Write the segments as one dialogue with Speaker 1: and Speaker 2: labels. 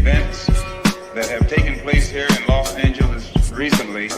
Speaker 1: events that have taken place here in Los Angeles recently,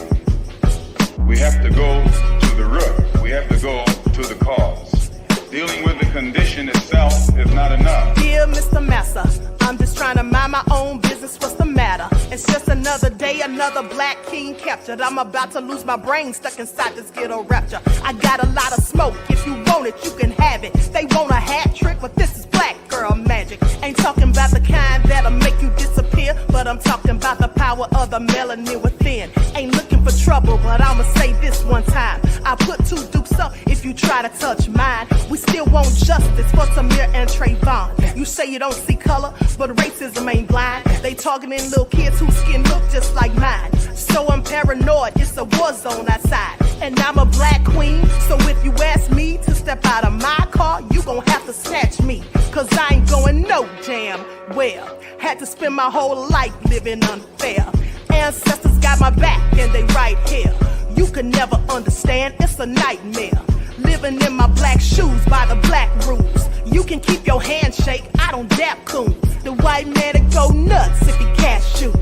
Speaker 1: we have to go to the root. We have to go to the cause. Dealing with the condition itself is not enough.
Speaker 2: Dear Mr. Massa, I'm just trying to mind my own business. What's the matter? It's just another day, another black king captured. I'm about to lose my brain, stuck inside this ghetto rapture. I got a lot of smoke. If you want it, you can have it. They want a hat trick, but this is black girl magic. Ain't talking about the kind that'll make you disappear, but I'm talking about the power of the melanin within. Ain't looking for trouble, but I'ma say this one time. I put two dukes up if you try to touch mine. We still want justice for Samir and Trayvon. You say you don't see color, but racism ain't blind. They targeting little kids whose skin look just like mine. So I'm paranoid, it's a war zone outside. And I'm a black queen, so if you ask me to step out of my car, you gon' have to snatch me. Cause I ain't going no damn well. Had to spend my whole life living unfair. Ancestors got my back and they right here. You can never understand, it's a nightmare. Living in my black shoes by the black rules. You can keep your handshake, I don't dap coons. The white man to go nuts if he can't shoot.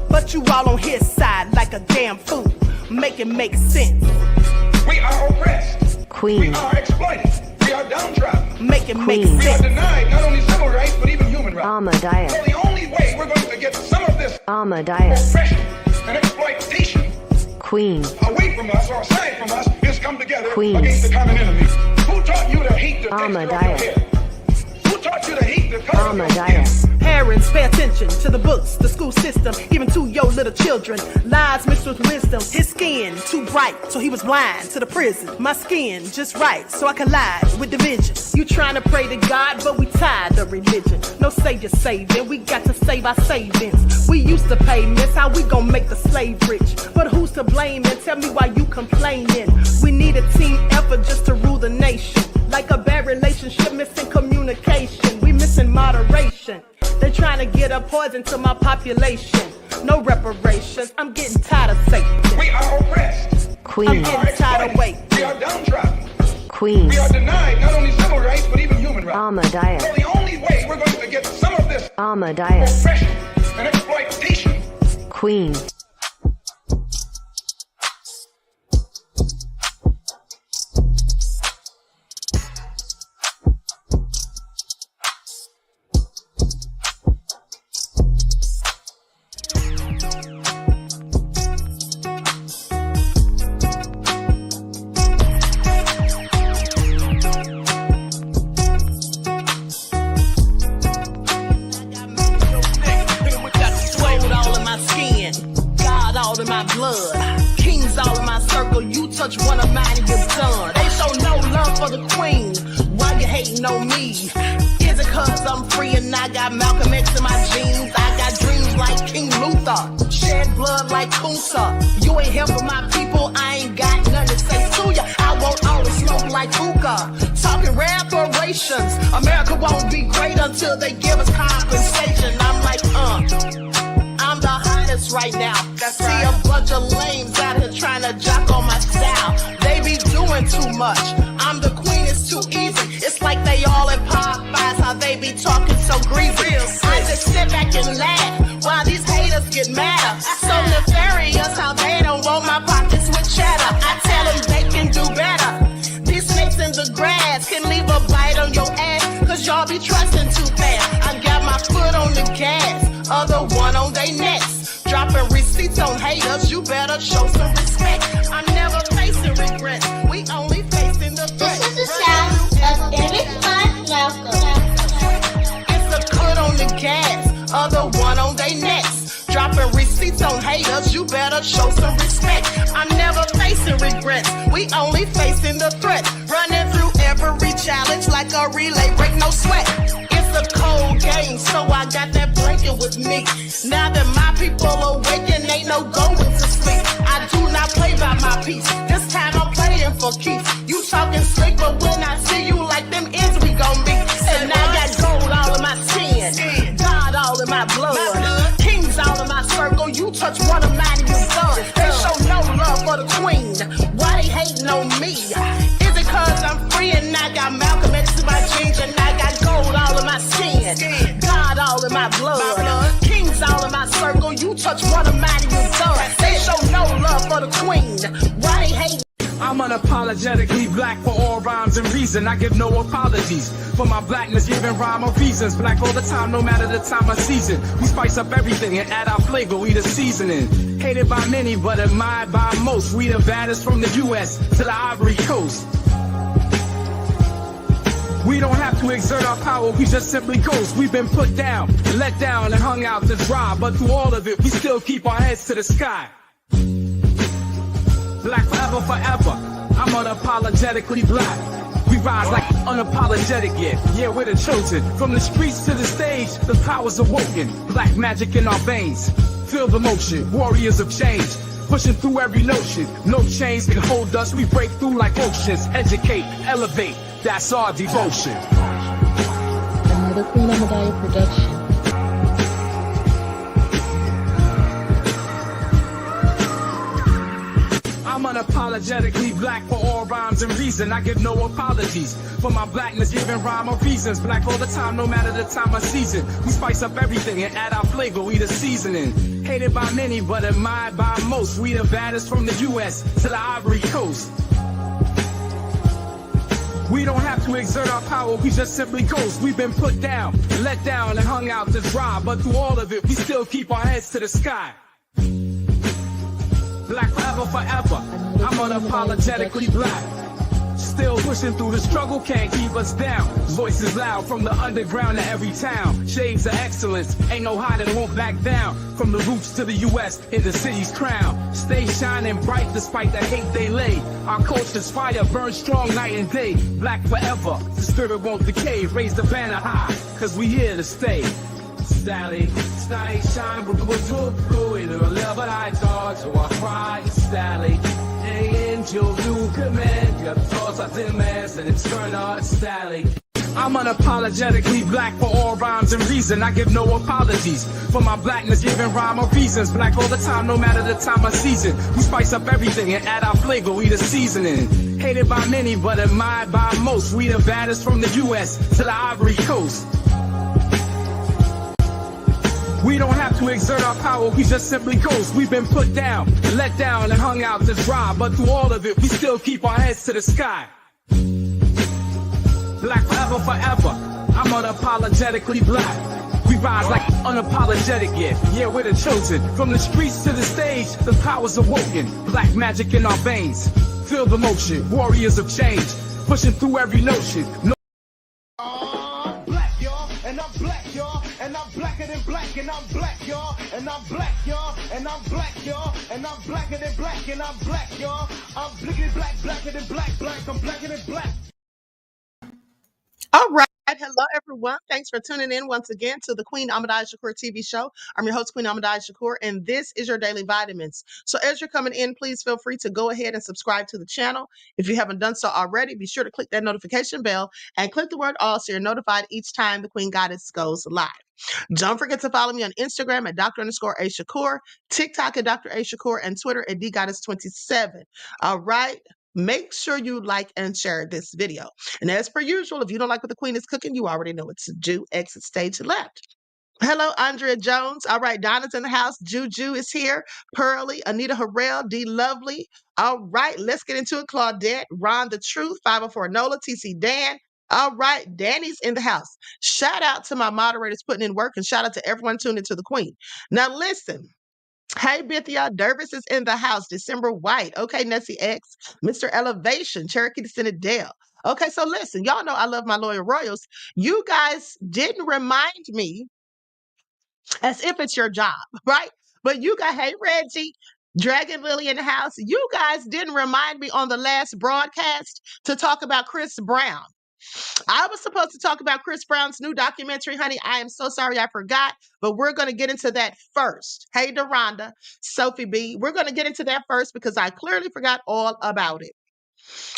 Speaker 2: But you all on his side like a damn fool. Make it make sense.
Speaker 1: We are oppressed.
Speaker 3: Queen.
Speaker 1: We are exploited. We are downtrodden.
Speaker 2: Make it make
Speaker 1: We are
Speaker 2: sense.
Speaker 1: denied not only civil rights, but even human rights.
Speaker 3: Ahmadiyyah.
Speaker 1: So the only way we're going to get some of this
Speaker 3: Ahmadiyyah.
Speaker 1: oppression and exploitation
Speaker 3: Queen.
Speaker 1: away from us or aside from us is come together
Speaker 3: Queen.
Speaker 1: against the common enemy. Who taught you to hate the texture of your
Speaker 3: Ahmadiyyah.
Speaker 1: hair? Who taught you to hate the color of your skin?
Speaker 3: Ahmadiyyah.
Speaker 2: Parents, pay attention to the books, the school system, even to your little children. Lies mixed with wisdom. His skin too bright, so he was blind to the prison. My skin just right, so I collide with division. You trying to pray to God, but we tired of religion. No savior saving, we got to save our savings. We used to pay miss, how we gon' make the slave rich? But who's to blame, and tell me why you complaining? We need a team effort just to rule the nation. Like a bad relationship, missing communication. We missing moderation. They're trying to get a poison to my population. No reparations, I'm getting tired of Satan.
Speaker 1: We are oppressed.
Speaker 3: Queen.
Speaker 2: I'm getting tired of waiting.
Speaker 1: We are downtrodden.
Speaker 3: Queen.
Speaker 1: We are denied not only civil rights, but even human rights.
Speaker 3: Ahmadiyyah.
Speaker 1: So the only way we're going to get some of this
Speaker 3: Ahmadiyyah.
Speaker 1: oppression and exploitation.
Speaker 3: Queen.
Speaker 2: Touch one of mine and you're done. They show no love for the queen. Why you hating on me? Is it cause I'm free and I got Malcolm X in my jeans? I got dreams like King Luther, shed blood like Kunsa. You ain't helping my people, I ain't got nothing to say to ya. I want all the smoke like hookah. Talking reparations. America won't be great until they give us compensation. I'm like, I'm the hottest right now. See a bunch of lames out here trying to jock on my style. They be doing too much. I'm the queen, it's too easy. It's like they all in Popeyes, how they be talking so greasy. I just sit back and laugh while these haters get mad. So nefarious how they don't want my pockets with cheddar. I tell them they can do better. These snakes in the grass can leave a bite on your ass, cause y'all be trusting too fast. I got my foot on the gas, other one on they necks. Dropping receipts on haters, you better show some respect. I'm never facing regrets, we only facing the threat.
Speaker 4: This is the sound of Eric Malcolm.
Speaker 2: It's a cut on the gas, other one on they necks. Dropping receipts on haters, you better show some respect. I'm never facing regrets, we only facing the threat. Running through every challenge like a relay, break no sweat. It's a cold game, so I got that blanket with me. Now that my people awaken, ain't no going to sleep. I do not play by my piece, this time I'm playing for keeps. You talking slick, but when I see you like them ends, we gon' meet. And I got gold all in my skin, God all in my blood, kings all in my circle. You touch one of mine and you're done. They show no love for the queen, why they hating on me? Is it cause I'm free and I got Malcolm X in my jeans, and I got gold all in my skin, God all in my blood, kings all in my circle. You touch one of mine and you done. They show no love for the queen. Why they hate?
Speaker 5: I'm unapologetically black for all rhymes and reason. I give no apologies for my blackness, giving rhyme or reasons. Black all the time, no matter the time of season. We spice up everything and add our flavor, we the seasoning. Hated by many, but admired by most. We the baddest from the U.S. to the Ivory Coast. We don't have to exert our power, we just simply coast. We've been put down, let down, and hung out to dry. But through all of it, we still keep our heads to the sky. Black forever, forever. I'm unapologetically black. We rise like unapologetic, yeah, we're the chosen. From the streets to the stage, the power's awoken. Black magic in our veins. Feel the motion, warriors of change. Pushing through every notion. No chains can hold us, we break through like oceans. Educate, elevate, that's our devotion.
Speaker 6: Another Queen Ahmadiyyah production.
Speaker 5: I'm unapologetically black for all rhymes and reason. I give no apologies for my blackness, giving rhyme or reasons. Black all the time, no matter the time of season. We spice up everything and add our flavor, we the seasoning. Hated by many, but admired by most. We the baddest from the U.S. to the Ivory Coast. We don't have to exert our power, we just simply coast. We've been put down, let down, and hung out to dry. But through all of it, we still keep our heads to the sky. Black forever, forever. I'm unapologetically black. Still pushing through the struggle, can't keep us down. Voices loud from the underground to every town. Shades of excellence, ain't no hiding, won't back down. From the roots to the U.S. in the city's crown. Stay shining bright despite the hate they lay. Our culture's fire burns strong night and day. Black forever, the spirit won't decay. Raise the banner high, cause we here to stay. Sally, stay shine, but we're too in the level I thought, so I cry, Sally. Angel, you command, your thoughts are demands, and it's turn on, Sally. I'm unapologetically black for all rhymes and reason. I give no apologies for my blackness, giving rhyme or reasons. Black all the time, no matter the time of season. We spice up everything and add our flavor, we the seasoning. Hated by many, but admired by most. We the baddest from the U.S. to the Ivory Coast. We don't have to exert our power, we just simply coast. We've been put down, let down, and hung out to dry. But through all of it, we still keep our heads to the sky. Black forever, forever. I'm unapologetically black. We rise like unapologetic, yeah, we're the chosen. From the streets to the stage, the power's awoken. Black magic in our veins. Feel the motion, warriors of change. Pushing through every notion.
Speaker 7: Black, y'all, and I'm black, y'all, and I'm blacker than black, and I'm black, y'all, and I'm black, y'all, and I'm black, y'all, and I'm blacker than black, and I'm black, y'all. I'm blickety black, blacker than black, I'm blacker than black.
Speaker 2: All right. Hello, everyone. Thanks for tuning in once again to the Queen Ahmadiyyah Shakur TV show. I'm your host, Queen Ahmadiyyah Shakur, and this is your daily vitamins. So as you're coming in, please feel free to go ahead and subscribe to the channel. If you haven't done so already, be sure to click that notification bell and click the word all so you're notified each time the Queen Goddess goes live. Don't forget to follow me on Instagram at Dr_A_Shakur, TikTok at Dr. A Shakur, and Twitter at DGoddess27. All right. Make sure you like and share this video. And as per usual, if you don't like what the Queen is cooking, you already know what to do. Exit stage left. Hello, Andrea Jones. All right, Donna's in the house. Juju is here. Pearly, Anita Harrell, D Lovely. All right, let's get into it. Claudette, Ron the Truth, 504 Nola, TC Dan. All right, Danny's in the house. Shout out to my moderators putting in work, and shout out to everyone tuned into the Queen. Now listen. Hey, Bithia, Dervis is in the house. December White. Okay, Nessie X. Mr. Elevation, Cherokee Descendant Dale. Okay, so listen, y'all know I love my loyal royals. You guys didn't remind me as if it's your job, right? But you got, hey, Reggie, Dragon Lily in the house. You guys didn't remind me on the last broadcast to talk about Chris Brown. I was supposed to talk about Chris Brown's new documentary, honey. I am so sorry I forgot, but we're going to get into that first. Hey, Deronda, Sophie B, we're going to get into that first because I clearly forgot all about it.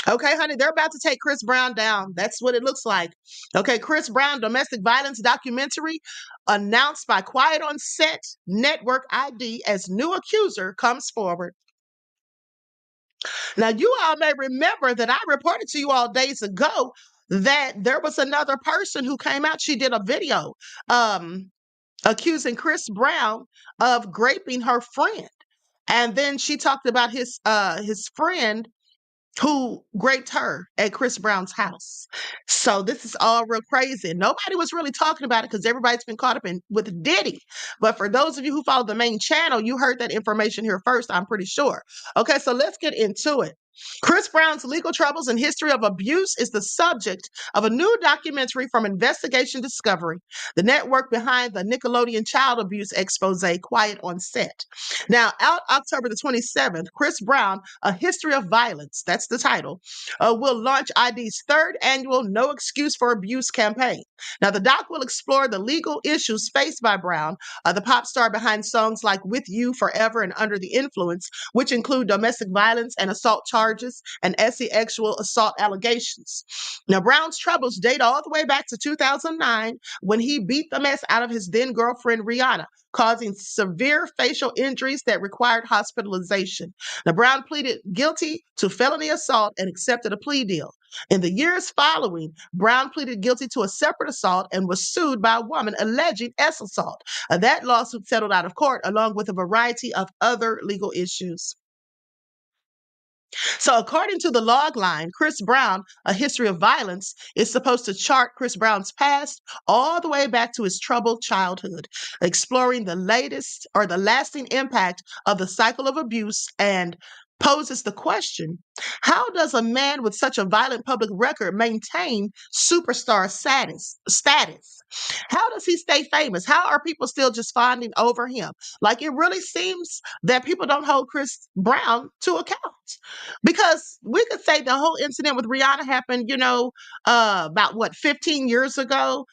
Speaker 2: Okay, honey, they're about to take Chris Brown down. That's what it looks like. Okay, Chris Brown domestic violence documentary announced by Quiet on Set Network ID as new accuser comes forward. Now, you all may remember that I reported to you all days ago that there was another person who came out. She did a video
Speaker 8: accusing Chris Brown of raping her friend. And then she talked about his friend who raped her at Chris Brown's house. So this is all real crazy. And nobody was really talking about it because everybody's been caught up in with Diddy. But for those of you who follow the main channel, you heard that information here first, I'm pretty sure. Okay, so let's get into it. Chris Brown's legal troubles and history of abuse is the subject of a new documentary from Investigation Discovery, the network behind the Nickelodeon child abuse expose, Quiet on Set. Now, out October the 27th, Chris Brown, A History of Violence, that's the title, will launch ID's third annual No Excuse for Abuse campaign. Now, the doc will explore the legal issues faced by Brown, the pop star behind songs like With You, Forever, and Under the Influence, which include domestic violence and assault charges and sexual assault allegations. Now, Brown's troubles date all the way back to 2009 when he beat the mess out of his then girlfriend Rihanna, causing severe facial injuries that required hospitalization. Now, Brown pleaded guilty to felony assault and accepted a plea deal. In the years following, Brown pleaded guilty to a separate assault and was sued by a woman alleging assault. That lawsuit settled out of court along with a variety of other legal issues. So according to the log line, Chris Brown, A History of Violence, is supposed to chart Chris Brown's past all the way back to his troubled childhood, exploring the latest or the lasting impact of the cycle of abuse, and poses the question, how does a man with such a violent public record maintain superstar status? How does he stay famous? How are people still just fawning over him? Like, it really seems that people don't hold Chris Brown to account. Because we could say the whole incident with Rihanna happened, about 15 years ago,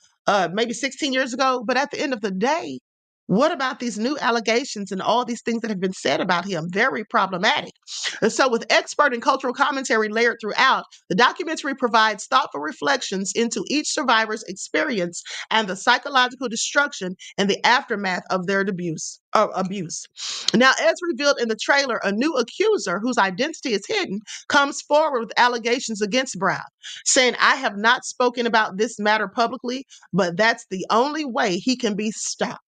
Speaker 8: maybe 16 years ago. But at the end of the day, what about these new allegations and all these things that have been said about him? Very problematic. And so with expert and cultural commentary layered throughout, the documentary provides thoughtful reflections into each survivor's experience and the psychological destruction and the aftermath of their abuse. Now, as revealed in the trailer, a new accuser whose identity is hidden comes forward with allegations against Brown, saying, I have not spoken about this matter publicly, but that's the only way he can be stopped.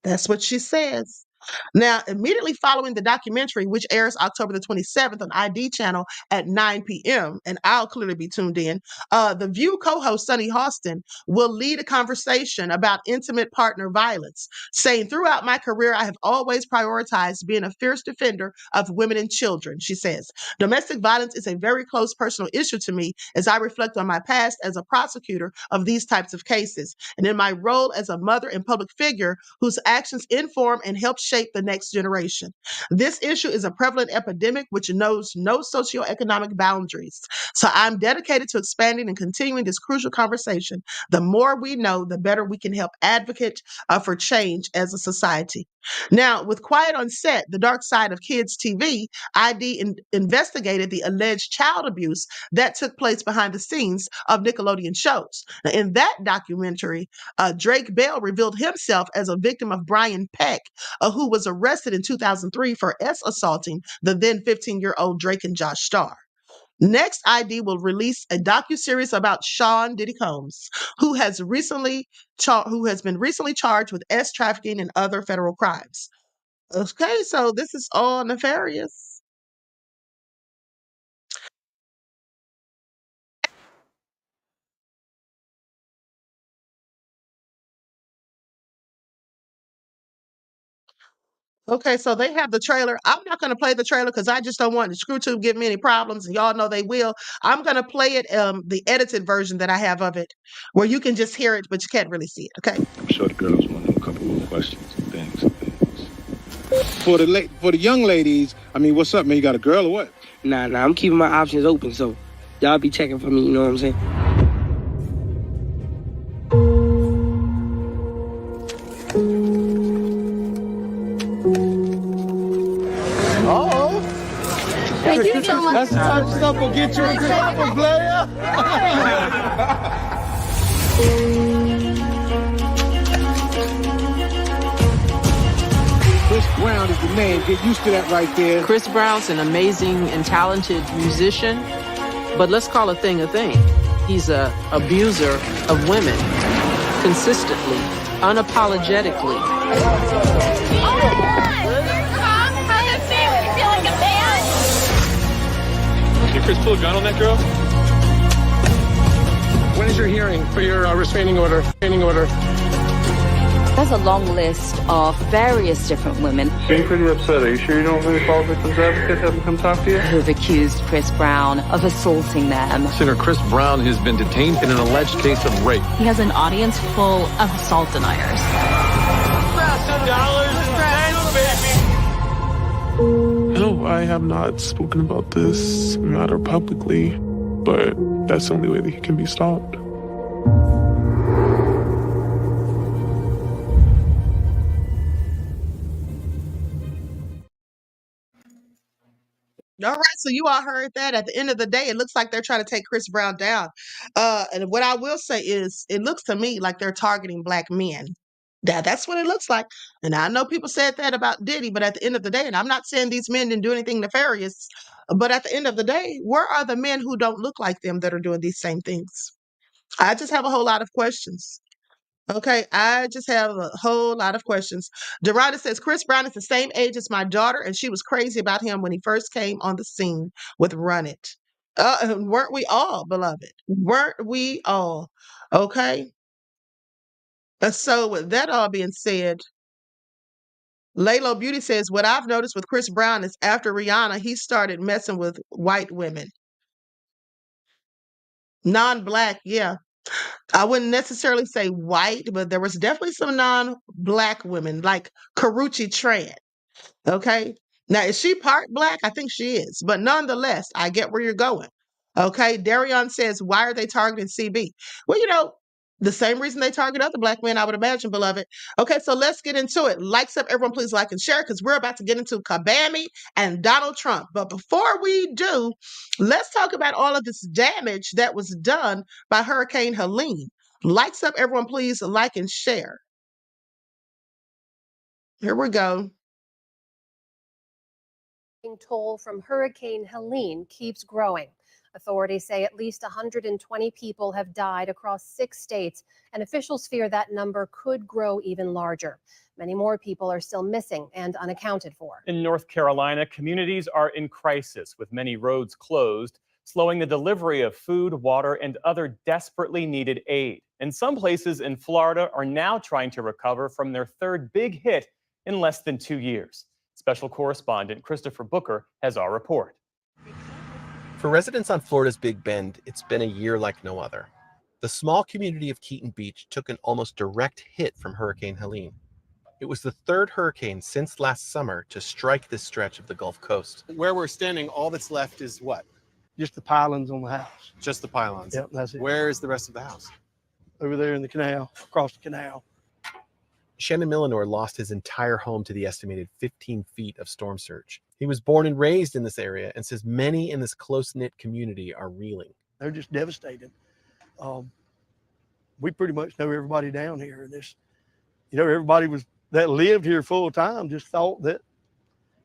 Speaker 8: That's what she says. Now, immediately following the documentary, which airs October the 27th on ID channel at 9 p.m., and I'll clearly be tuned in, The View co-host Sunny Hostin will lead a conversation about intimate partner violence, saying, throughout my career, I have always prioritized being a fierce defender of women and children, she says. Domestic violence is a very close personal issue to me as I reflect on my past as a prosecutor of these types of cases, and in my role as a mother and public figure whose actions inform and help shape the next generation. This issue is a prevalent epidemic which knows no socioeconomic boundaries. So I'm dedicated to expanding and continuing this crucial conversation. The more we know, the better we can help advocate for change as a society. Now, with Quiet on Set, The Dark Side of Kids TV, ID investigated the alleged child abuse that took place behind the scenes of Nickelodeon shows. Now, in that documentary, Drake Bell revealed himself as a victim of Brian Peck, who was arrested in 2003 for assaulting the then 15-year-old Drake and Josh Starr. Next, ID will release a docuseries about Sean Diddy Combs, who has been recently charged with trafficking and other federal crimes. Okay, so this is all nefarious. Okay, so they have the trailer. I'm not going to play the trailer because I just don't want the ScrewTube give me any problems, and y'all know they will. I'm going to play it, the edited version that I have of it, where you can just hear it, but you can't really see it, okay?
Speaker 9: I'm sure the girls want to know a couple more questions and things.
Speaker 10: For the young ladies, I mean, what's up, man? You got a girl or what?
Speaker 11: Nah, I'm keeping my options open, so y'all be checking for me, you know what I'm saying?
Speaker 4: Thank you so much.
Speaker 10: That's the type of stuff will get you in trouble, player. Chris Brown is the name. Get used to that right there.
Speaker 12: Chris Brown's an amazing and talented musician, but let's call a thing a thing. He's an abuser of women consistently. unapologetically.
Speaker 13: Did Chris pull a gun on that girl?
Speaker 14: When is your hearing for your restraining order?
Speaker 15: There's a long list of various different women.
Speaker 13: You seem pretty upset. Are you sure you don't really fall victims advocate haven't come talk to you?
Speaker 15: Who've accused Chris Brown of assaulting them.
Speaker 16: Senator Chris Brown has been detained in an alleged case of rape.
Speaker 17: He has an audience full of assault deniers.
Speaker 18: No, I have not spoken about this matter publicly, but that's the only way that he can be stopped.
Speaker 8: All right, so you all heard that. At the end of the day, it looks like they're trying to take Chris Brown down. And what I will say is, it looks to me like they're targeting black men. That's what it looks like. And I know people said that about Diddy, but at the end of the day, and I'm not saying these men didn't do anything nefarious, but at the end of the day, where are the men who don't look like them that are doing these same things? I just have a whole lot of questions. Okay, I just have a whole lot of questions. Dorada says, Chris Brown is the same age as my daughter, and she was crazy about him when he first came on the scene with Run It. Weren't we all, beloved? Weren't we all? Okay. So with that all being said, Laylo Beauty says, what I've noticed with Chris Brown is after Rihanna, he started messing with white women. Non-black, yeah. I wouldn't necessarily say white, but there was definitely some non-black women, like Karrueche Tran. Okay. Now, is she part black? I think she is. But nonetheless, I get where you're going. Okay. Darion says, why are they targeting CB? Well, the same reason they target other black men, I would imagine, beloved. Okay, so let's get into it. Likes up, everyone, please like and share, because we're about to get into Kabami and Donald Trump. But before we do, let's talk about all of this damage that was done by Hurricane Helene. Likes up, everyone, please like and share. Here we go.
Speaker 19: Toll from Hurricane Helene keeps growing. Authorities say at least 120 people have died across 6 states, and officials fear that number could grow even larger. Many more people are still missing and unaccounted for.
Speaker 20: In North Carolina, communities are in crisis, with many roads closed, slowing the delivery of food, water, and other desperately needed aid. And some places in Florida are now trying to recover from their third big hit in less than 2 years. Special correspondent Christopher Booker has our report.
Speaker 21: For residents on Florida's Big Bend, it's been a year like no other. The small community of Keaton Beach took an almost direct hit from Hurricane Helene. It was the third hurricane since last summer to strike this stretch of the Gulf Coast.
Speaker 10: Where we're standing, all that's left is what?
Speaker 14: Just the pylons on the house.
Speaker 10: Just the pylons?
Speaker 14: Yep, that's it.
Speaker 10: Where is the rest of the house?
Speaker 14: Over there in the canal, across the canal.
Speaker 21: Shannon Millinor lost his entire home to the estimated 15 feet of storm surge. He was born and raised in this area and says many in this close-knit community are reeling.
Speaker 14: They're just devastated. We pretty much know everybody down here. And this, everybody that lived here full time just thought that,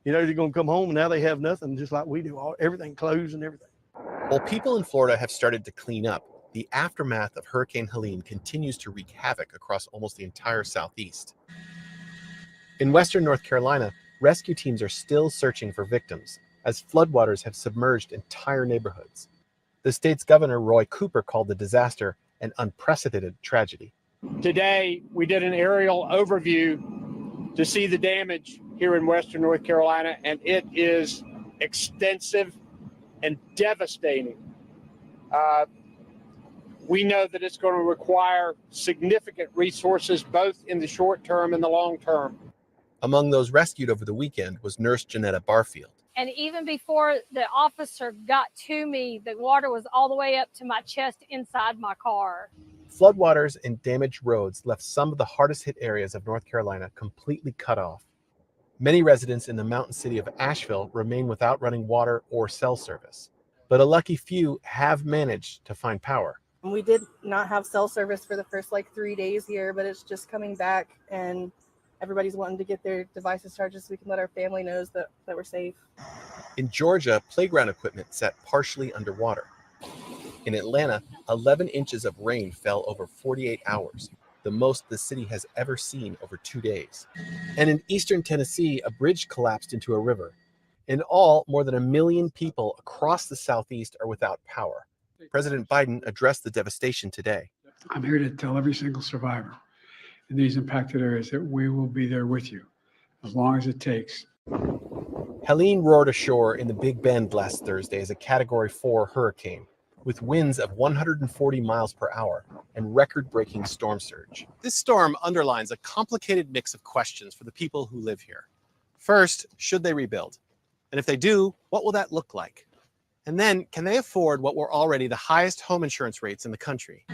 Speaker 14: they're going to come home and now they have nothing, just like we do. Everything closed and everything.
Speaker 21: While people in Florida have started to clean up, the aftermath of Hurricane Helene continues to wreak havoc across almost the entire Southeast. In Western North Carolina, rescue teams are still searching for victims as floodwaters have submerged entire neighborhoods. The state's governor, Roy Cooper, called the disaster an unprecedented tragedy.
Speaker 22: Today, we did an aerial overview to see the damage here in Western North Carolina, and it is extensive and devastating. We know that it's going to require significant resources, both in the short term and the long term.
Speaker 21: Among those rescued over the weekend was nurse Janetta Barfield.
Speaker 4: And even before the officer got to me, the water was all the way up to my chest inside my car.
Speaker 21: Floodwaters and damaged roads left some of the hardest hit areas of North Carolina completely cut off. Many residents in the mountain city of Asheville remain without running water or cell service, but a lucky few have managed to find power.
Speaker 23: We did not have cell service for the first 3 days here, but it's just coming back and everybody's wanting to get their devices charged so we can let our family know that we're safe.
Speaker 21: In Georgia, playground equipment sat partially underwater. In Atlanta, 11 inches of rain fell over 48 hours. the most the city has ever seen over 2 days. And in eastern Tennessee, a bridge collapsed into a river. In all, more than 1 million people across the Southeast are without power. President Biden addressed the devastation today.
Speaker 1: I'm here to tell every single survivor in these impacted areas that we will be there with you as long as it takes.
Speaker 21: Helene roared ashore in the Big Bend last Thursday as a Category 4 hurricane, with winds of 140 miles per hour and record-breaking storm surge. This storm underlines a complicated mix of questions for the people who live here. First, should they rebuild? And if they do, what will that look like? And then, can they afford what were already the highest home insurance rates in the country?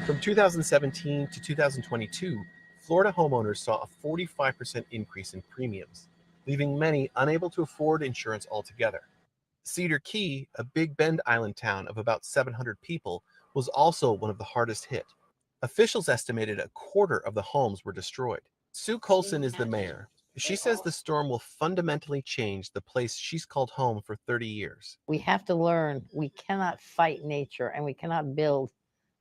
Speaker 21: From 2017 to 2022, Florida homeowners saw a 45% increase in premiums, leaving many unable to afford insurance altogether. Cedar Key, a Big Bend island town of about 700 people, was also one of the hardest hit. Officials estimated a quarter of the homes were destroyed. Sue Colson is the mayor. She says the storm will fundamentally change the place she's called home for 30 years.
Speaker 3: We have to learn we cannot fight nature, and we cannot build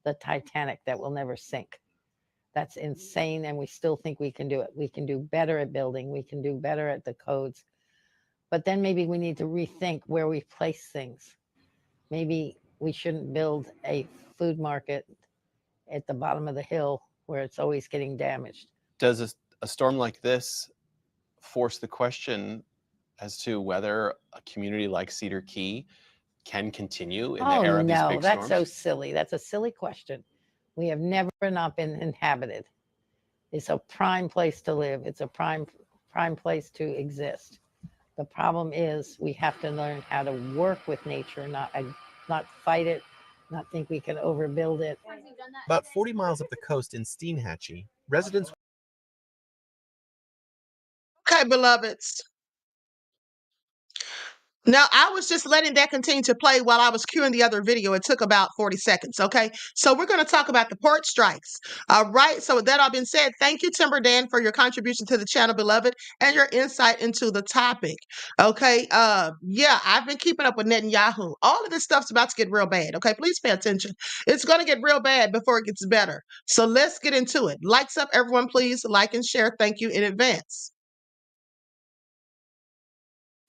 Speaker 3: the Titanic that will never sink. That's insane, and we still think we can do it. We can do better at building. We can do better at the codes. But then maybe we need to rethink where we place things. Maybe we shouldn't build a food market at the bottom of the hill where it's always getting damaged.
Speaker 21: Does a storm like this force the question as to whether a community like Cedar Key can continue in the era of these big storms?
Speaker 3: That's so silly. That's a silly question. We have never not been inhabited. It's a prime place to live. It's a prime place to exist. The problem is we have to learn how to work with nature, not fight it, not think we can overbuild it.
Speaker 21: About 40 miles up the coast in Steinhatchee, residents...
Speaker 8: Okay, beloveds. Now, I was just letting that continue to play while I was cueing the other video. It took about 40 seconds, okay? So we're going to talk about the port strikes, all right? So with that all being said, thank you, Timber Dan, for your contribution to the channel, beloved, and your insight into the topic, okay? Yeah, I've been keeping up with Netanyahu. All of this stuff's about to get real bad, okay? Please pay attention. It's going to get real bad before it gets better. So let's get into it. Likes up, everyone, please. Like and share. Thank you in advance.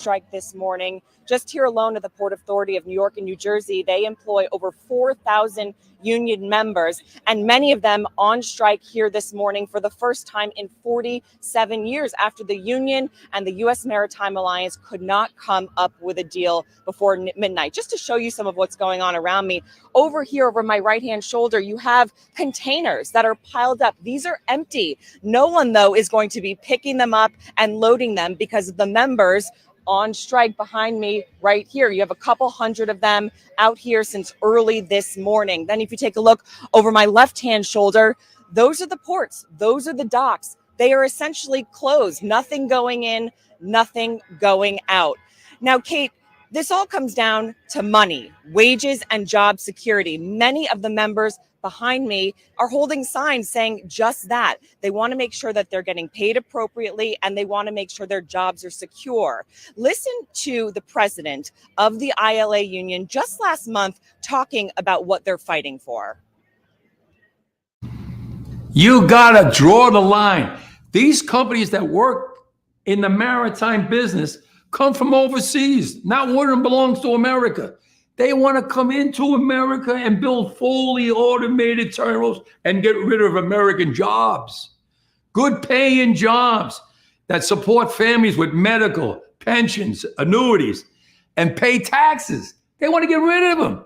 Speaker 6: Strike this morning. Just here alone at the Port Authority of New York and New Jersey, they employ over 4,000 union members, and many of them on strike here this morning for the first time in 47 years after the union and the U.S. Maritime Alliance could not come up with a deal before midnight. Just to show you some of what's going on around me, over here over my right-hand shoulder, you have containers that are piled up. These are empty. No one, though, is going to be picking them up and loading them because of the members on strike behind me right here. You have a couple hundred of them out here since early this morning. Then if you take a look over my left-hand shoulder, those are the ports. Those are the docks. They are essentially closed. Nothing going in, nothing going out. Now, Kate, this all comes down to money, wages, and job security. Many of the members behind me are holding signs saying just that. They want to make sure that they're getting paid appropriately, and they want to make sure their jobs are secure. Listen to the president of the ILA union just last month talking about what they're fighting for.
Speaker 24: You gotta draw the line. These companies that work in the maritime business come from overseas. Not one of them belongs to America. They want to come into America and build fully automated terminals and get rid of American jobs. Good paying jobs that support families with medical, pensions, annuities, and pay taxes. They want to get rid of them.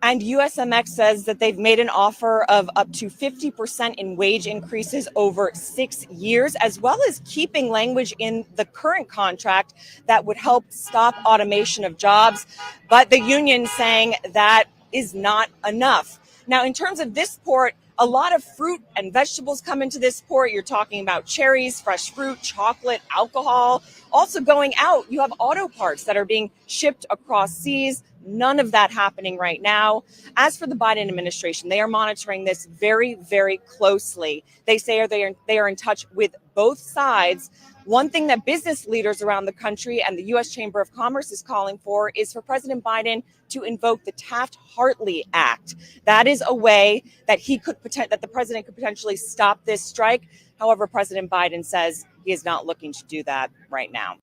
Speaker 6: And USMX says that they've made an offer of up to 50% in wage increases over 6 years, as well as keeping language in the current contract that would help stop automation of jobs. But the union saying that is not enough. Now, in terms of this port, a lot of fruit and vegetables come into this port. You're talking about cherries, fresh fruit, chocolate, alcohol, Also going out, you have auto parts that are being shipped across seas. None of that happening right now. As for the Biden administration, they are monitoring this very, very closely. They say they are in touch with both sides. One thing that business leaders around the country and the U.S. Chamber of Commerce is calling for is for President Biden to invoke the Taft-Hartley Act. That is a way that that the president could potentially stop this strike. However, President Biden says he is not looking to do that right now.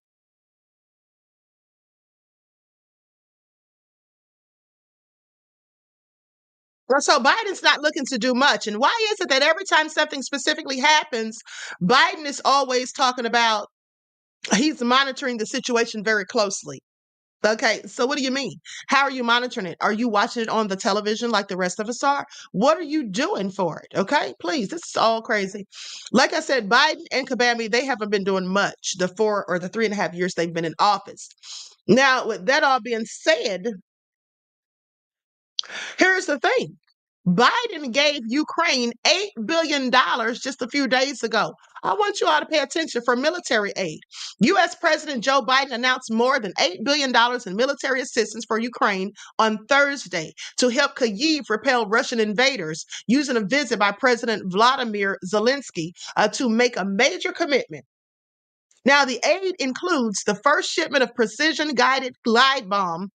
Speaker 8: Well, so Biden's not looking to do much. And why is it that every time something specifically happens, Biden is always talking about he's monitoring the situation very closely? Okay, so what do you mean? How are you monitoring it? Are you watching it on the television like the rest of us are? What are you doing for it? Okay, please, this is all crazy. Like I said, Biden and Kabami, they haven't been doing much the 4 or the 3.5 years they've been in office. Now, with that all being said, here's the thing. Biden gave Ukraine $8 billion just a few days ago. I want you all to pay attention for military aid. U.S. President Joe Biden announced more than $8 billion in military assistance for Ukraine on Thursday to help Kyiv repel Russian invaders, using a visit by President Vladimir Zelensky to make a major commitment. Now, the aid includes the first shipment of precision-guided glide bomb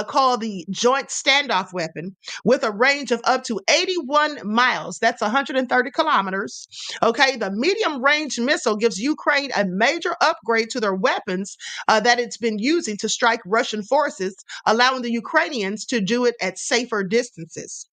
Speaker 8: called the Joint Standoff Weapon, with a range of up to 81 miles. That's 130 kilometers. Okay, the medium-range missile gives Ukraine a major upgrade to their weapons that it's been using to strike Russian forces, allowing the Ukrainians to do it at safer distances.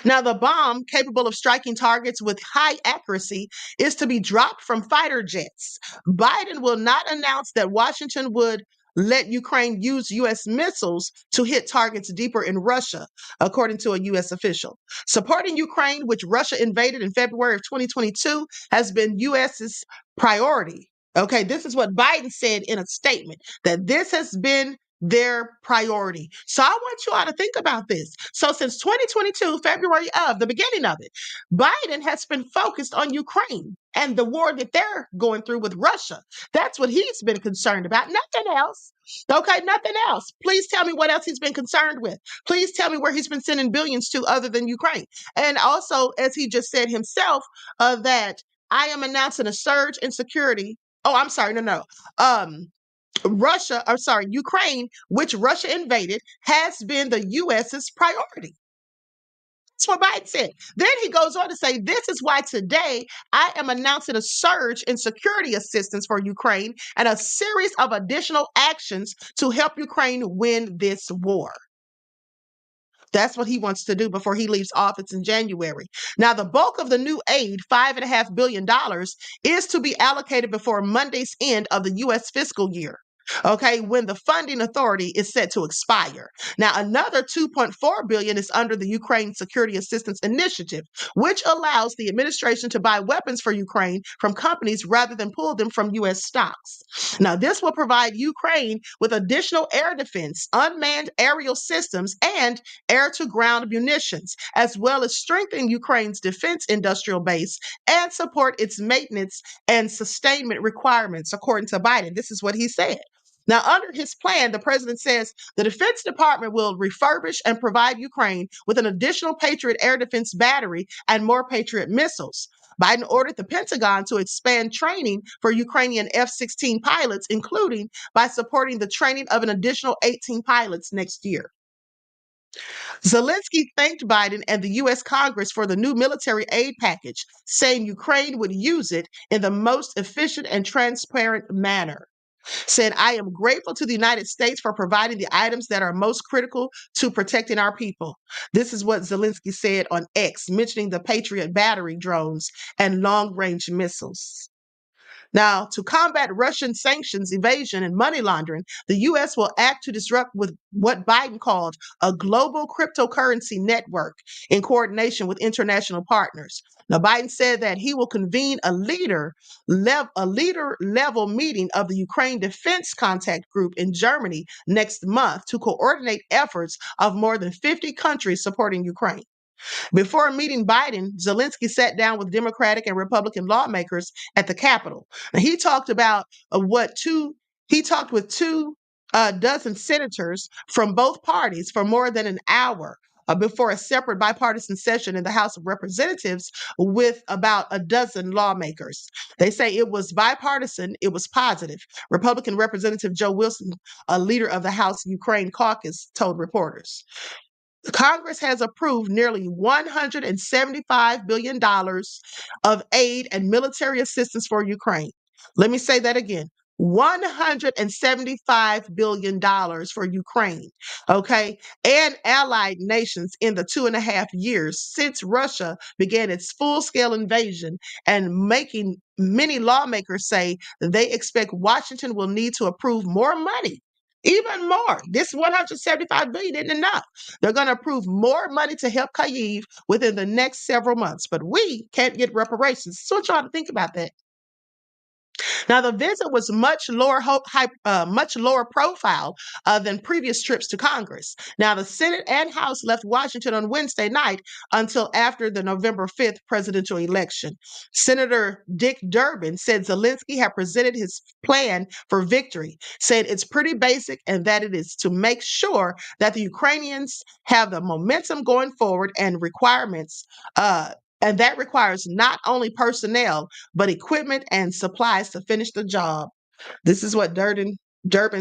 Speaker 8: Now, the bomb, capable of striking targets with high accuracy, is to be dropped from fighter jets. Biden will not announce that Washington would let Ukraine use U.S. missiles to hit targets deeper in Russia, according to a U.S. official. Supporting Ukraine, which Russia invaded in February of 2022, has been U.S.'s priority. Okay, this is what Biden said in a statement, that this has been their priority. So I want you all to think about this. So since 2022, February of the beginning of it, Biden has been focused on Ukraine and the war that they're going through with Russia. That's what he's been concerned about. Nothing else. Okay, nothing else. Please tell me what else he's been concerned with. Please tell me where he's been sending billions to other than Ukraine. And also, as he just said himself, that I am announcing a surge in security. Oh, I'm sorry. No. Ukraine, which Russia invaded, has been the U.S.'s priority. That's what Biden said. Then he goes on to say, this is why today I am announcing a surge in security assistance for Ukraine and a series of additional actions to help Ukraine win this war. That's what he wants to do before he leaves office in January. Now, the bulk of the new aid, $5.5 billion, is to be allocated before Monday's end of the U.S. fiscal year. Okay, when the funding authority is set to expire. Now, another $2.4 billion is under the Ukraine Security Assistance Initiative, which allows the administration to buy weapons for Ukraine from companies rather than pull them from U.S. stocks. Now, this will provide Ukraine with additional air defense, unmanned aerial systems, and air-to-ground munitions, as well as strengthen Ukraine's defense industrial base and support its maintenance and sustainment requirements, according to Biden. This is what he said. Now, under his plan, the president says the Defense Department will refurbish and provide Ukraine with an additional Patriot air defense battery and more Patriot missiles. Biden ordered the Pentagon to expand training for Ukrainian F-16 pilots, including by supporting the training of an additional 18 pilots next year. Zelensky thanked Biden and the U.S. Congress for the new military aid package, saying Ukraine would use it in the most efficient and transparent manner. Said, I am grateful to the United States for providing the items that are most critical to protecting our people. This is what Zelensky said on X, mentioning the Patriot battery drones and long-range missiles. Now, to combat Russian sanctions, evasion, and money laundering, the U.S. will act to disrupt with what Biden called a global cryptocurrency network in coordination with international partners. Now, Biden said that he will convene a leader level meeting of the Ukraine Defense Contact Group in Germany next month to coordinate efforts of more than 50 countries supporting Ukraine. Before meeting Biden, Zelensky sat down with Democratic and Republican lawmakers at the Capitol. And he talked about he talked with two dozen senators from both parties for more than an hour before a separate bipartisan session in the House of Representatives with about a dozen lawmakers. They say it was bipartisan, it was positive. Republican Representative Joe Wilson, a leader of the House Ukraine caucus, told reporters. Congress has approved nearly $175 billion of aid and military assistance for Ukraine. Let me say that again. $175 billion for Ukraine, okay, and allied nations in the 2.5 years since Russia began its full-scale invasion, and making many lawmakers say they expect Washington will need to approve more money. Even more. This 175 billion isn't enough. They're going to approve more money to help Kyiv within the next several months, but we can't get reparations. So what y'all to think about that? Now, the visit was much lower profile than previous trips to Congress. Now, the Senate and House left Washington on Wednesday night until after the November 5th presidential election. Senator Dick Durbin said Zelensky had presented his plan for victory, said it's pretty basic and that it is to make sure that the Ukrainians have the momentum going forward and requirements. And that requires not only personnel, but equipment and supplies to finish the job. This is what Durbin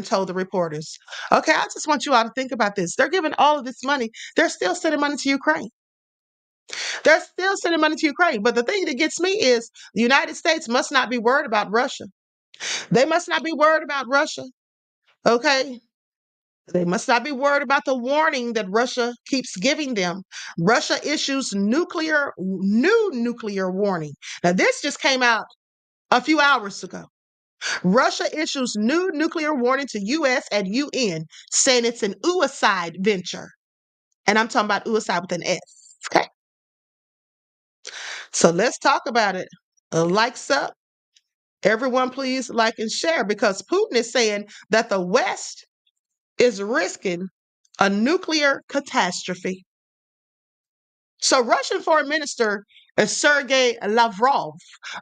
Speaker 8: told the reporters. Okay, I just want you all to think about this. They're giving all of this money. They're still sending money to Ukraine. They're still sending money to Ukraine. But the thing that gets me is the United States must not be worried about Russia. They must not be worried about Russia. Okay? They must not be worried about the warning that Russia keeps giving them. Russia issues new nuclear warning. Now, this just came out a few hours ago. Russia issues new nuclear warning to U.S. and UN, saying it's an suicide venture. And I'm talking about suicide with an S. Okay. So let's talk about it. Likes up. Everyone, please like and share, because Putin is saying that the West is risking a nuclear catastrophe. So Russian Foreign Minister Sergei Lavrov,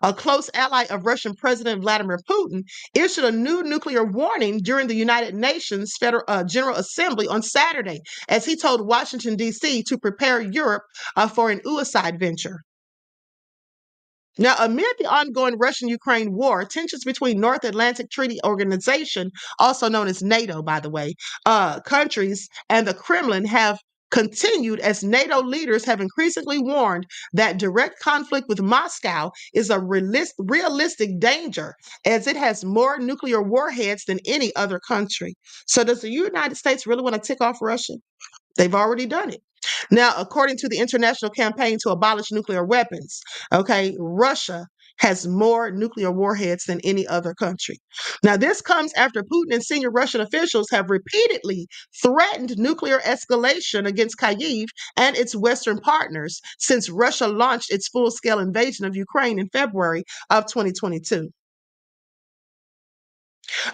Speaker 8: a close ally of Russian President Vladimir Putin, issued a new nuclear warning during the United Nations General Assembly on Saturday, as he told Washington, D.C. to prepare Europe for an suicide venture. Now, amid the ongoing Russian-Ukraine war, tensions between North Atlantic Treaty Organization, also known as NATO, by the way, countries and the Kremlin have continued as NATO leaders have increasingly warned that direct conflict with Moscow is a realistic danger, as it has more nuclear warheads than any other country. So does the United States really want to tick off Russia? They've already done it. Now, according to the International Campaign to Abolish Nuclear Weapons, okay, Russia has more nuclear warheads than any other country. Now, this comes after Putin and senior Russian officials have repeatedly threatened nuclear escalation against Kyiv and its Western partners since Russia launched its full-scale invasion of Ukraine in February of 2022.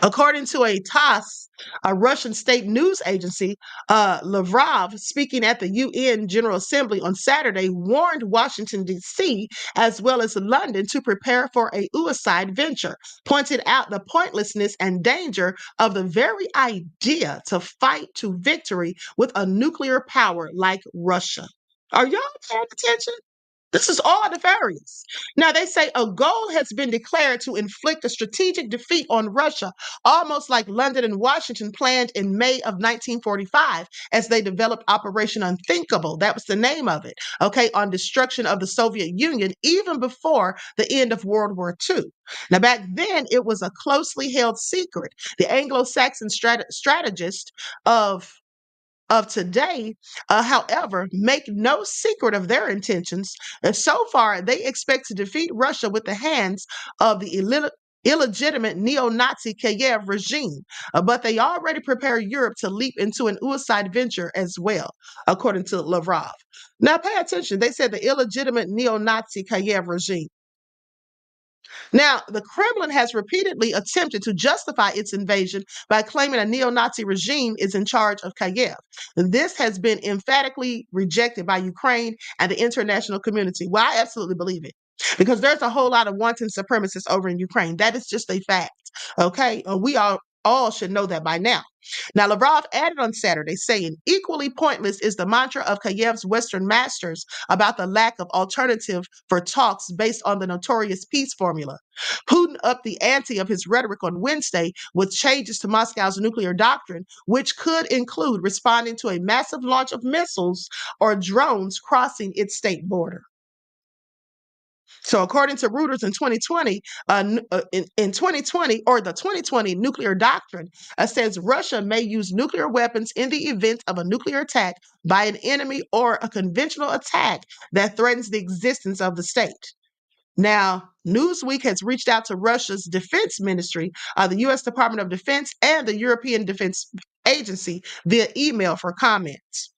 Speaker 8: According to a TASS, a Russian state news agency, Lavrov, speaking at the UN General Assembly on Saturday, warned Washington, D.C., as well as London, to prepare for a suicide venture, pointed out the pointlessness and danger of the very idea to fight to victory with a nuclear power like Russia. Are y'all paying attention? This is all nefarious. Now, they say a goal has been declared to inflict a strategic defeat on Russia, almost like London and Washington planned in May of 1945 as they developed Operation Unthinkable. That was the name of it, okay, on destruction of the Soviet Union, even before the end of World War II. Now, back then, it was a closely held secret. The Anglo-Saxon strategist of today, however, make no secret of their intentions. And so far, they expect to defeat Russia with the hands of the illegitimate neo-Nazi Kyiv regime. But they already prepare Europe to leap into an suicide venture as well, according to Lavrov. Now, pay attention. They said the illegitimate neo-Nazi Kyiv regime. Now, the Kremlin has repeatedly attempted to justify its invasion by claiming a neo-Nazi regime is in charge of Kyiv. And this has been emphatically rejected by Ukraine and the international community. Well, I absolutely believe it. Because there's a whole lot of wanton supremacists over in Ukraine. That is just a fact. Okay? We all should know that by now. Now, Lavrov added on Saturday, saying, equally pointless is the mantra of Kyiv's Western masters about the lack of alternative for talks based on the notorious peace formula. Putin upped the ante of his rhetoric on Wednesday with changes to Moscow's nuclear doctrine, which could include responding to a massive launch of missiles or drones crossing its state border. So, according to Reuters in 2020, in 2020, or the 2020 nuclear doctrine says Russia may use nuclear weapons in the event of a nuclear attack by an enemy or a conventional attack that threatens the existence of the state. Now, Newsweek has reached out to Russia's defense ministry, the U.S. Department of Defense, and the European Defense Agency via email for comments.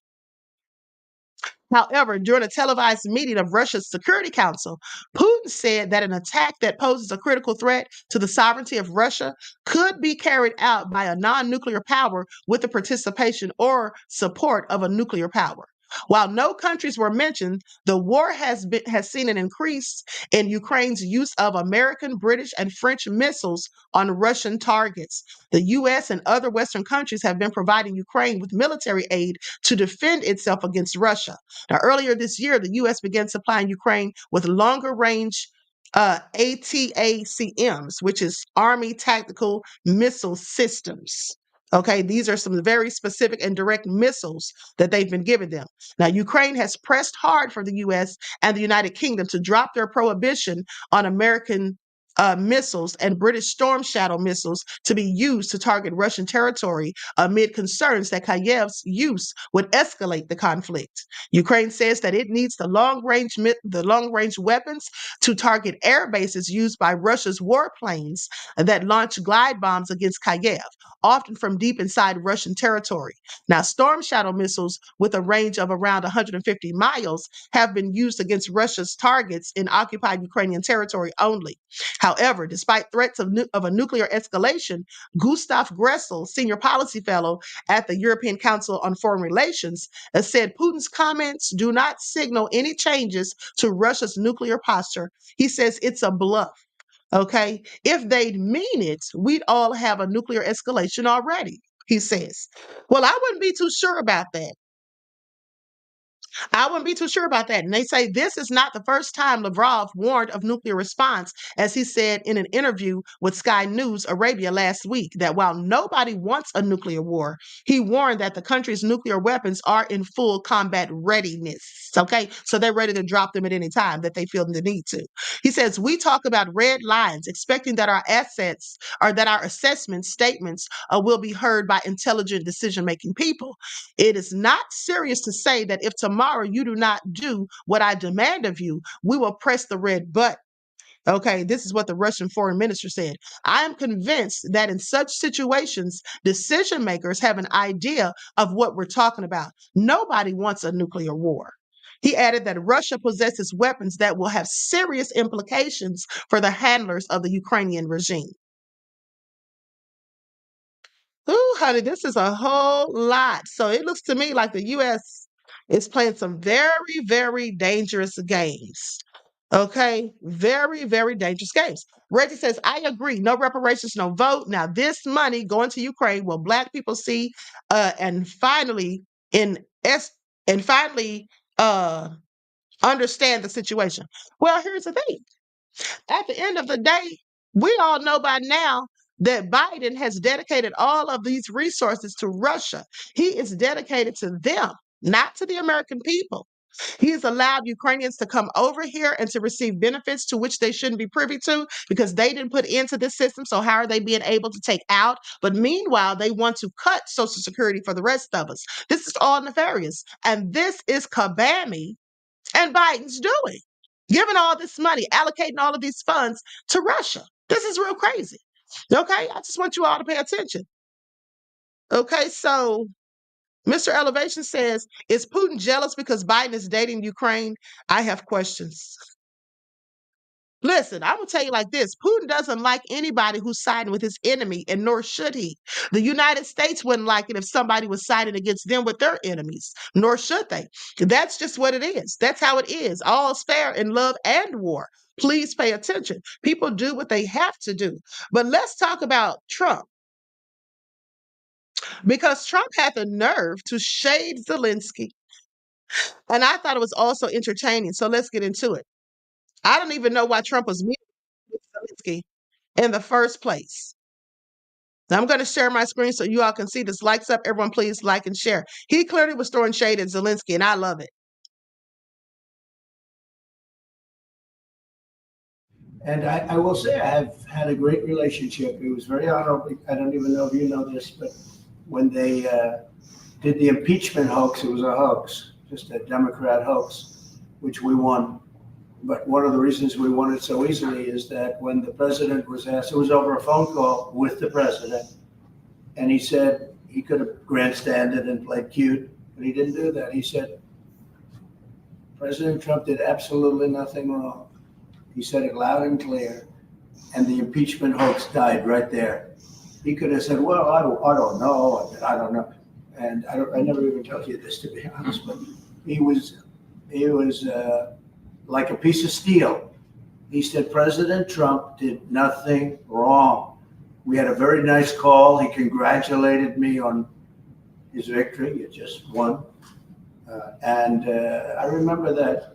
Speaker 8: However, during a televised meeting of Russia's Security Council, Putin said that an attack that poses a critical threat to the sovereignty of Russia could be carried out by a non-nuclear power with the participation or support of a nuclear power. While no countries were mentioned, the war has seen an increase in Ukraine's use of American, British, and French missiles on Russian targets. The U.S. and other Western countries have been providing Ukraine with military aid to defend itself against Russia. Now, earlier this year, the U.S. began supplying Ukraine with longer-range ATACMs, which is Army Tactical Missile Systems. Okay, these are some very specific and direct missiles that they've been giving them. Now, Ukraine has pressed hard for the U.S. and the United Kingdom to drop their prohibition on American missiles and British Storm Shadow missiles to be used to target Russian territory amid concerns that Kyiv's use would escalate the conflict. Ukraine says that it needs the long-range weapons to target air bases used by Russia's warplanes that launch glide bombs against Kyiv, often from deep inside Russian territory. Now, Storm Shadow missiles with a range of around 150 miles have been used against Russia's targets in occupied Ukrainian territory only. However, despite threats of a nuclear escalation, Gustav Gressel, senior policy fellow at the European Council on Foreign Relations, has said Putin's comments do not signal any changes to Russia's nuclear posture. He says it's a bluff. Okay, if they'd mean it, we'd all have a nuclear escalation already, he says. Well, I wouldn't be too sure about that. And they say this is not the first time Lavrov warned of nuclear response, as he said in an interview with Sky News Arabia last week, that while nobody wants a nuclear war, he warned that the country's nuclear weapons are in full combat readiness. Okay, so they're ready to drop them at any time that they feel the need to. He says, we talk about red lines, expecting that our assets or that our assessment statements will be heard by intelligent decision-making people. It is not serious to say that if tomorrow you do not do what I demand of you, we will press the red button. Okay, this is what the Russian foreign minister said. I am convinced that in such situations, decision makers have an idea of what we're talking about. Nobody wants a nuclear war. He added that Russia possesses weapons that will have serious implications for the handlers of the Ukrainian regime. Ooh, honey, this is a whole lot. So it looks to me like the U.S. is playing some very, very dangerous games. Okay, very, very dangerous games. Reggie says, I agree. No reparations, no vote. Now, this money going to Ukraine will Black people see and finally understand the situation. Well, here's the thing. At the end of the day, we all know by now that Biden has dedicated all of these resources to Russia. He is dedicated to them, not to the American people. He has allowed Ukrainians to come over here and to receive benefits to which they shouldn't be privy to because they didn't put into this system. So how are they being able to take out? But meanwhile, they want to cut Social Security for the rest of us. This is all nefarious. And this is Kabami and Biden's doing, giving all this money, allocating all of these funds to Russia. This is real crazy. Okay, I just want you all to pay attention. Okay, so Mr. Elevation says, is Putin jealous because Biden is dating Ukraine? I have questions. Listen, I'm gonna tell you like this: Putin doesn't like anybody who's siding with his enemy, and nor should he. The United States wouldn't like it if somebody was siding against them with their enemies, nor should they. That's just what it is. That's how it is. All's fair in love and war. Please pay attention. People do what they have to do. But let's talk about Trump, because Trump had the nerve to shade Zelensky. And I thought it was also entertaining. So let's get into it. I don't even know why Trump was meeting with Zelensky in the first place. Now I'm going to share my screen so you all can see this. Likes up, everyone, please like and share. He clearly was throwing shade at Zelensky, and I love it.
Speaker 2: And I will say I have had a great relationship. It was very honorable. I don't even know if you know this, but when they did the impeachment hoax, it was a hoax, just a Democrat hoax, which we won. But one of the reasons we won it so easily is that when the president was asked, it was over a phone call with the president, and he said he could have grandstanded and played cute, but he didn't do that. He said, President Trump did absolutely nothing wrong. He said it loud and clear, and the impeachment hoax died right there. He could have said, well, I don't know, and I never even told you this, to be honest, but he was like a piece of steel. He said President Trump did nothing wrong. We had a very nice call. He congratulated me on his victory. It just won. And I remember that.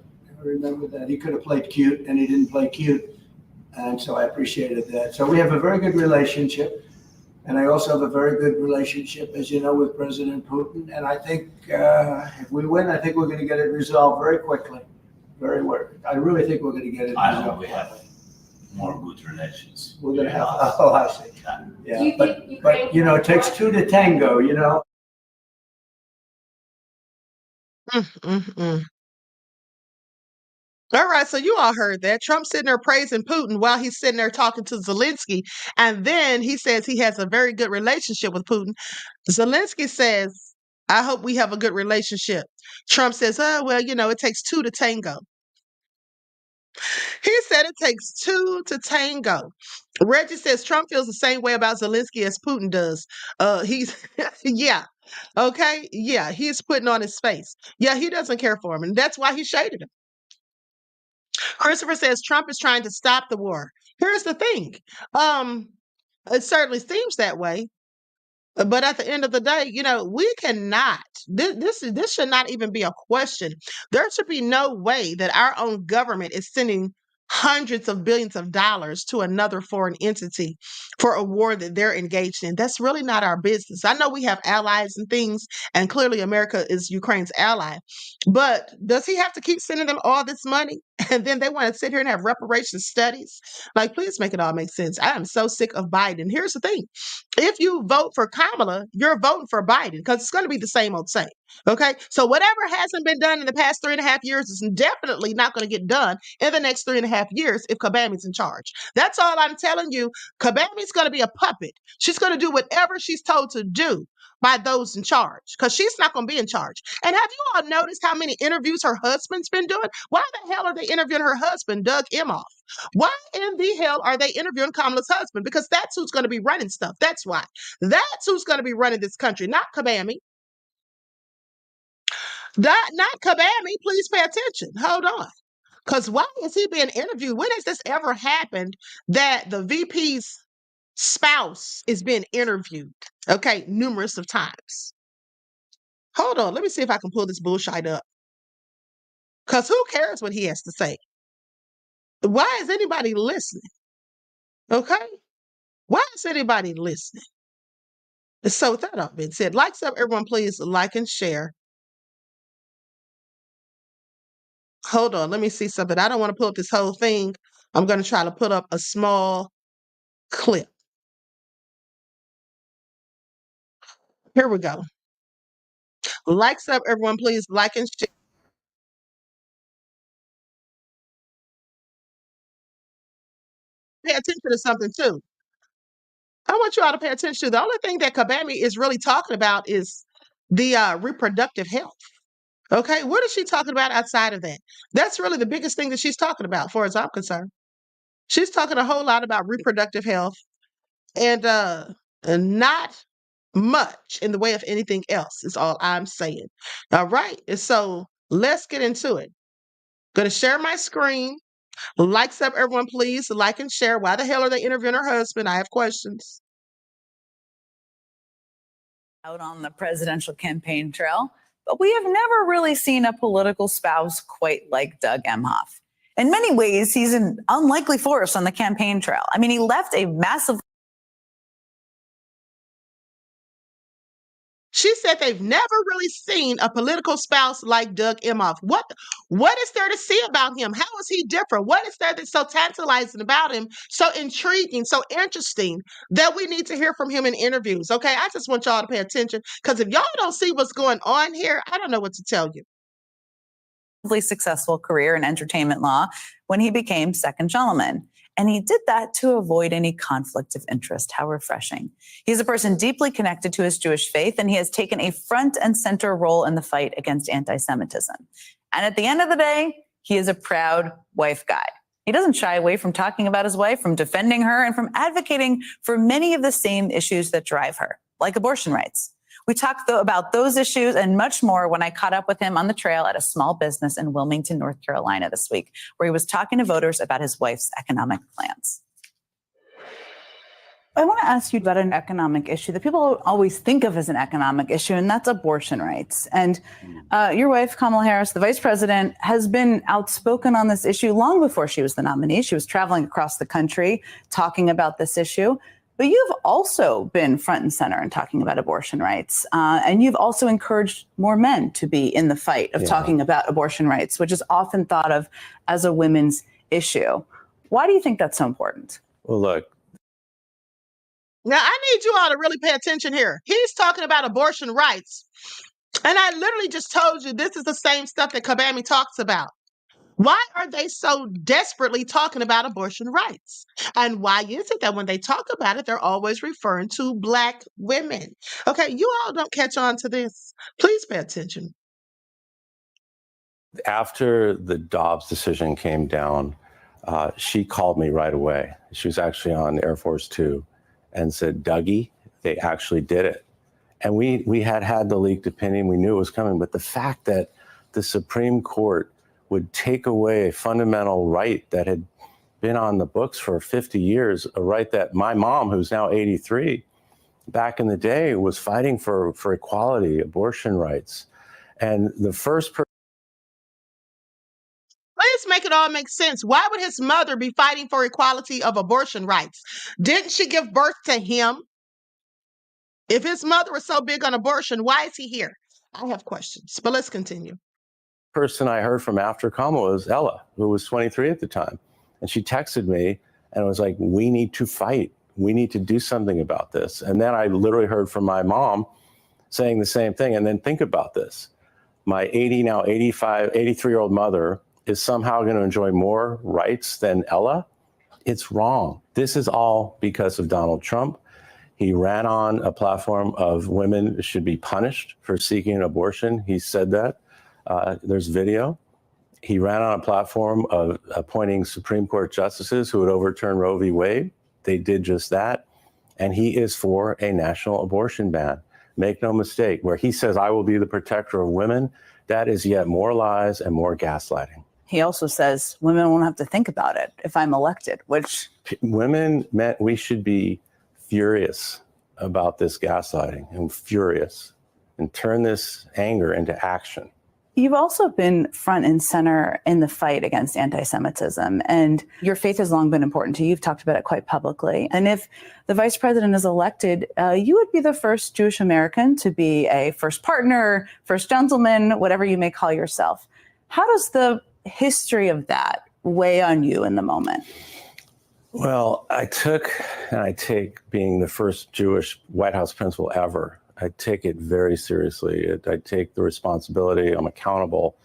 Speaker 2: He could have played cute, and he didn't play cute. And so I appreciated that. So we have a very good relationship. And I also have a very good relationship, as you know, with President Putin. And I think if we win, I think we're going to get it resolved very quickly. I really think we're going to get it
Speaker 5: I
Speaker 2: resolved.
Speaker 5: hope we have more good relations.
Speaker 2: We're going to have, oh, I see. Yeah, but it takes two to tango,
Speaker 8: All right, so you all heard that. Trump sitting there praising Putin while he's sitting there talking to Zelensky. And then he says he has a very good relationship with Putin. Zelensky says, I hope we have a good relationship. Trump says, oh, well, it takes two to tango. He said it takes two to tango. Reggie says Trump feels the same way about Zelensky as Putin does. He's, yeah. Okay. Yeah. He's putting on his face. Yeah. He doesn't care for him. And that's why he shaded him. Christopher says Trump is trying to stop the war. Here's the thing. It certainly seems that way. But at the end of the day, we cannot. This should not even be a question. There should be no way that our own government is sending hundreds of billions of dollars to another foreign entity for a war that they're engaged in. That's really not our business. I know we have allies and things, and clearly America is Ukraine's ally. But does he have to keep sending them all this money? And then they want to sit here and have reparations studies? Like, please make it all make sense. I am so sick of Biden. Here's the thing. If you vote for Kamala, you're voting for Biden because it's going to be the same old same. Okay. So whatever hasn't been done in the past 3.5 years is definitely not going to get done in the next 3.5 years if Kabami's in charge. That's all I'm telling you. Kabami's going to be a puppet. She's going to do whatever she's told to do by those in charge because she's not going to be in charge. And have you all noticed how many interviews her husband's been doing? Why the hell are they interviewing her husband, Doug Emhoff? Why in the hell are they interviewing Kamala's husband? Because that's who's going to be running stuff. That's why. That's who's going to be running this country, not Kabami. Not Kabami. Please pay attention. Hold on. Because why is he being interviewed? When has this ever happened that the VP's spouse is being interviewed? Okay, numerous of times. Hold on. Let me see if I can pull this bullshit up. Because who cares what he has to say? Why is anybody listening? Okay? Why is anybody listening? So with that all being said, likes up, everyone, please like and share. Hold on, let me see something. I don't want to pull up this whole thing. I'm going to try to put up a small clip. Here we go. Likes up, everyone, please like and share. Pay attention to something too. I want you all to pay attention to the only thing that Kabami is really talking about is the reproductive health. Okay, what is she talking about outside of that? That's really the biggest thing that she's talking about, as far as I'm concerned. She's talking a whole lot about reproductive health and not much in the way of anything else is all I'm saying. All right. And so let's get into it. Gonna share my screen. Likes up, everyone, please. Like and share. Why the hell are they interviewing her husband? I have questions.
Speaker 7: Out on the presidential campaign trail, but we have never really seen a political spouse quite like Doug Emhoff. In many ways, he's an unlikely force on the campaign trail. I mean, he left a massive.
Speaker 8: She said they've never really seen a political spouse like Doug Emhoff. What is there to see about him? How is he different? What is there that's so tantalizing about him, so intriguing, so interesting that we need to hear from him in interviews? Okay, I just want y'all to pay attention because if y'all don't see what's going on here, I don't know what to tell you.
Speaker 7: Successful career in entertainment law when he became second gentleman. And he did that to avoid any conflict of interest. How refreshing. He's a person deeply connected to his Jewish faith, and he has taken a front and center role in the fight against anti-Semitism. And at the end of the day, he is a proud wife guy. He doesn't shy away from talking about his wife, from defending her, and from advocating for many of the same issues that drive her, like abortion rights. We talked about those issues and much more when I caught up with him on the trail at a small business in Wilmington, North Carolina this week, where he was talking to voters about his wife's economic plans. I want to ask you about an economic issue that people always think of as an economic issue, and that's abortion rights. And your wife, Kamala Harris, the vice president, has been outspoken on this issue long before she was the nominee. She was traveling across the country talking about this issue. But you've also been front and center in talking about abortion rights. And you've also encouraged more men to be in the fight of talking about abortion rights, which is often thought of as a women's issue. Why do you think that's so important?
Speaker 9: Well, look.
Speaker 8: Now, I need you all to really pay attention here. He's talking about abortion rights. And I literally just told you this is the same stuff that Kabami talks about. Why are they so desperately talking about abortion rights? And why is it that when they talk about it, they're always referring to Black women? Okay, you all don't catch on to this. Please pay attention.
Speaker 9: After the Dobbs decision came down, she called me right away. She was actually on Air Force Two and said, Dougie, they actually did it. And we had the leaked opinion. We knew it was coming. But the fact that the Supreme Court would take away a fundamental right that had been on the books for 50 years, a right that my mom, who's now 83, back in the day was fighting for equality, abortion rights. And the first person.
Speaker 8: Let's make it all make sense. Why would his mother be fighting for equality of abortion rights? Didn't she give birth to him? If his mother was so big on abortion, why is he here? I have questions, but let's continue.
Speaker 9: Person I heard from after Kamala was Ella, who was 23 at the time. And she texted me and was like, we need to fight. We need to do something about this. And then I literally heard from my mom saying the same thing. And then think about this. My 83-year-old mother is somehow going to enjoy more rights than Ella. It's wrong. This is all because of Donald Trump. He ran on a platform of women should be punished for seeking an abortion. He said that. There's video. He ran on a platform of appointing Supreme Court justices who would overturn Roe v. Wade. They did just that. And he is for a national abortion ban. Make no mistake, where he says, I will be the protector of women, that is yet more lies and more gaslighting.
Speaker 7: He also says women won't have to think about it if I'm elected, which
Speaker 9: women meant we should be furious about this gaslighting and furious and turn this anger into action.
Speaker 7: You've also been front and center in the fight against anti-Semitism, and your faith has long been important to you. You've talked about it quite publicly. And if the vice president is elected, you would be the first Jewish American to be a first partner, first gentleman, whatever you may call yourself. How does the history of that weigh on you in the moment?
Speaker 9: Well, I take being the first Jewish White House principal ever. I take it very seriously. I take the responsibility. I'm accountable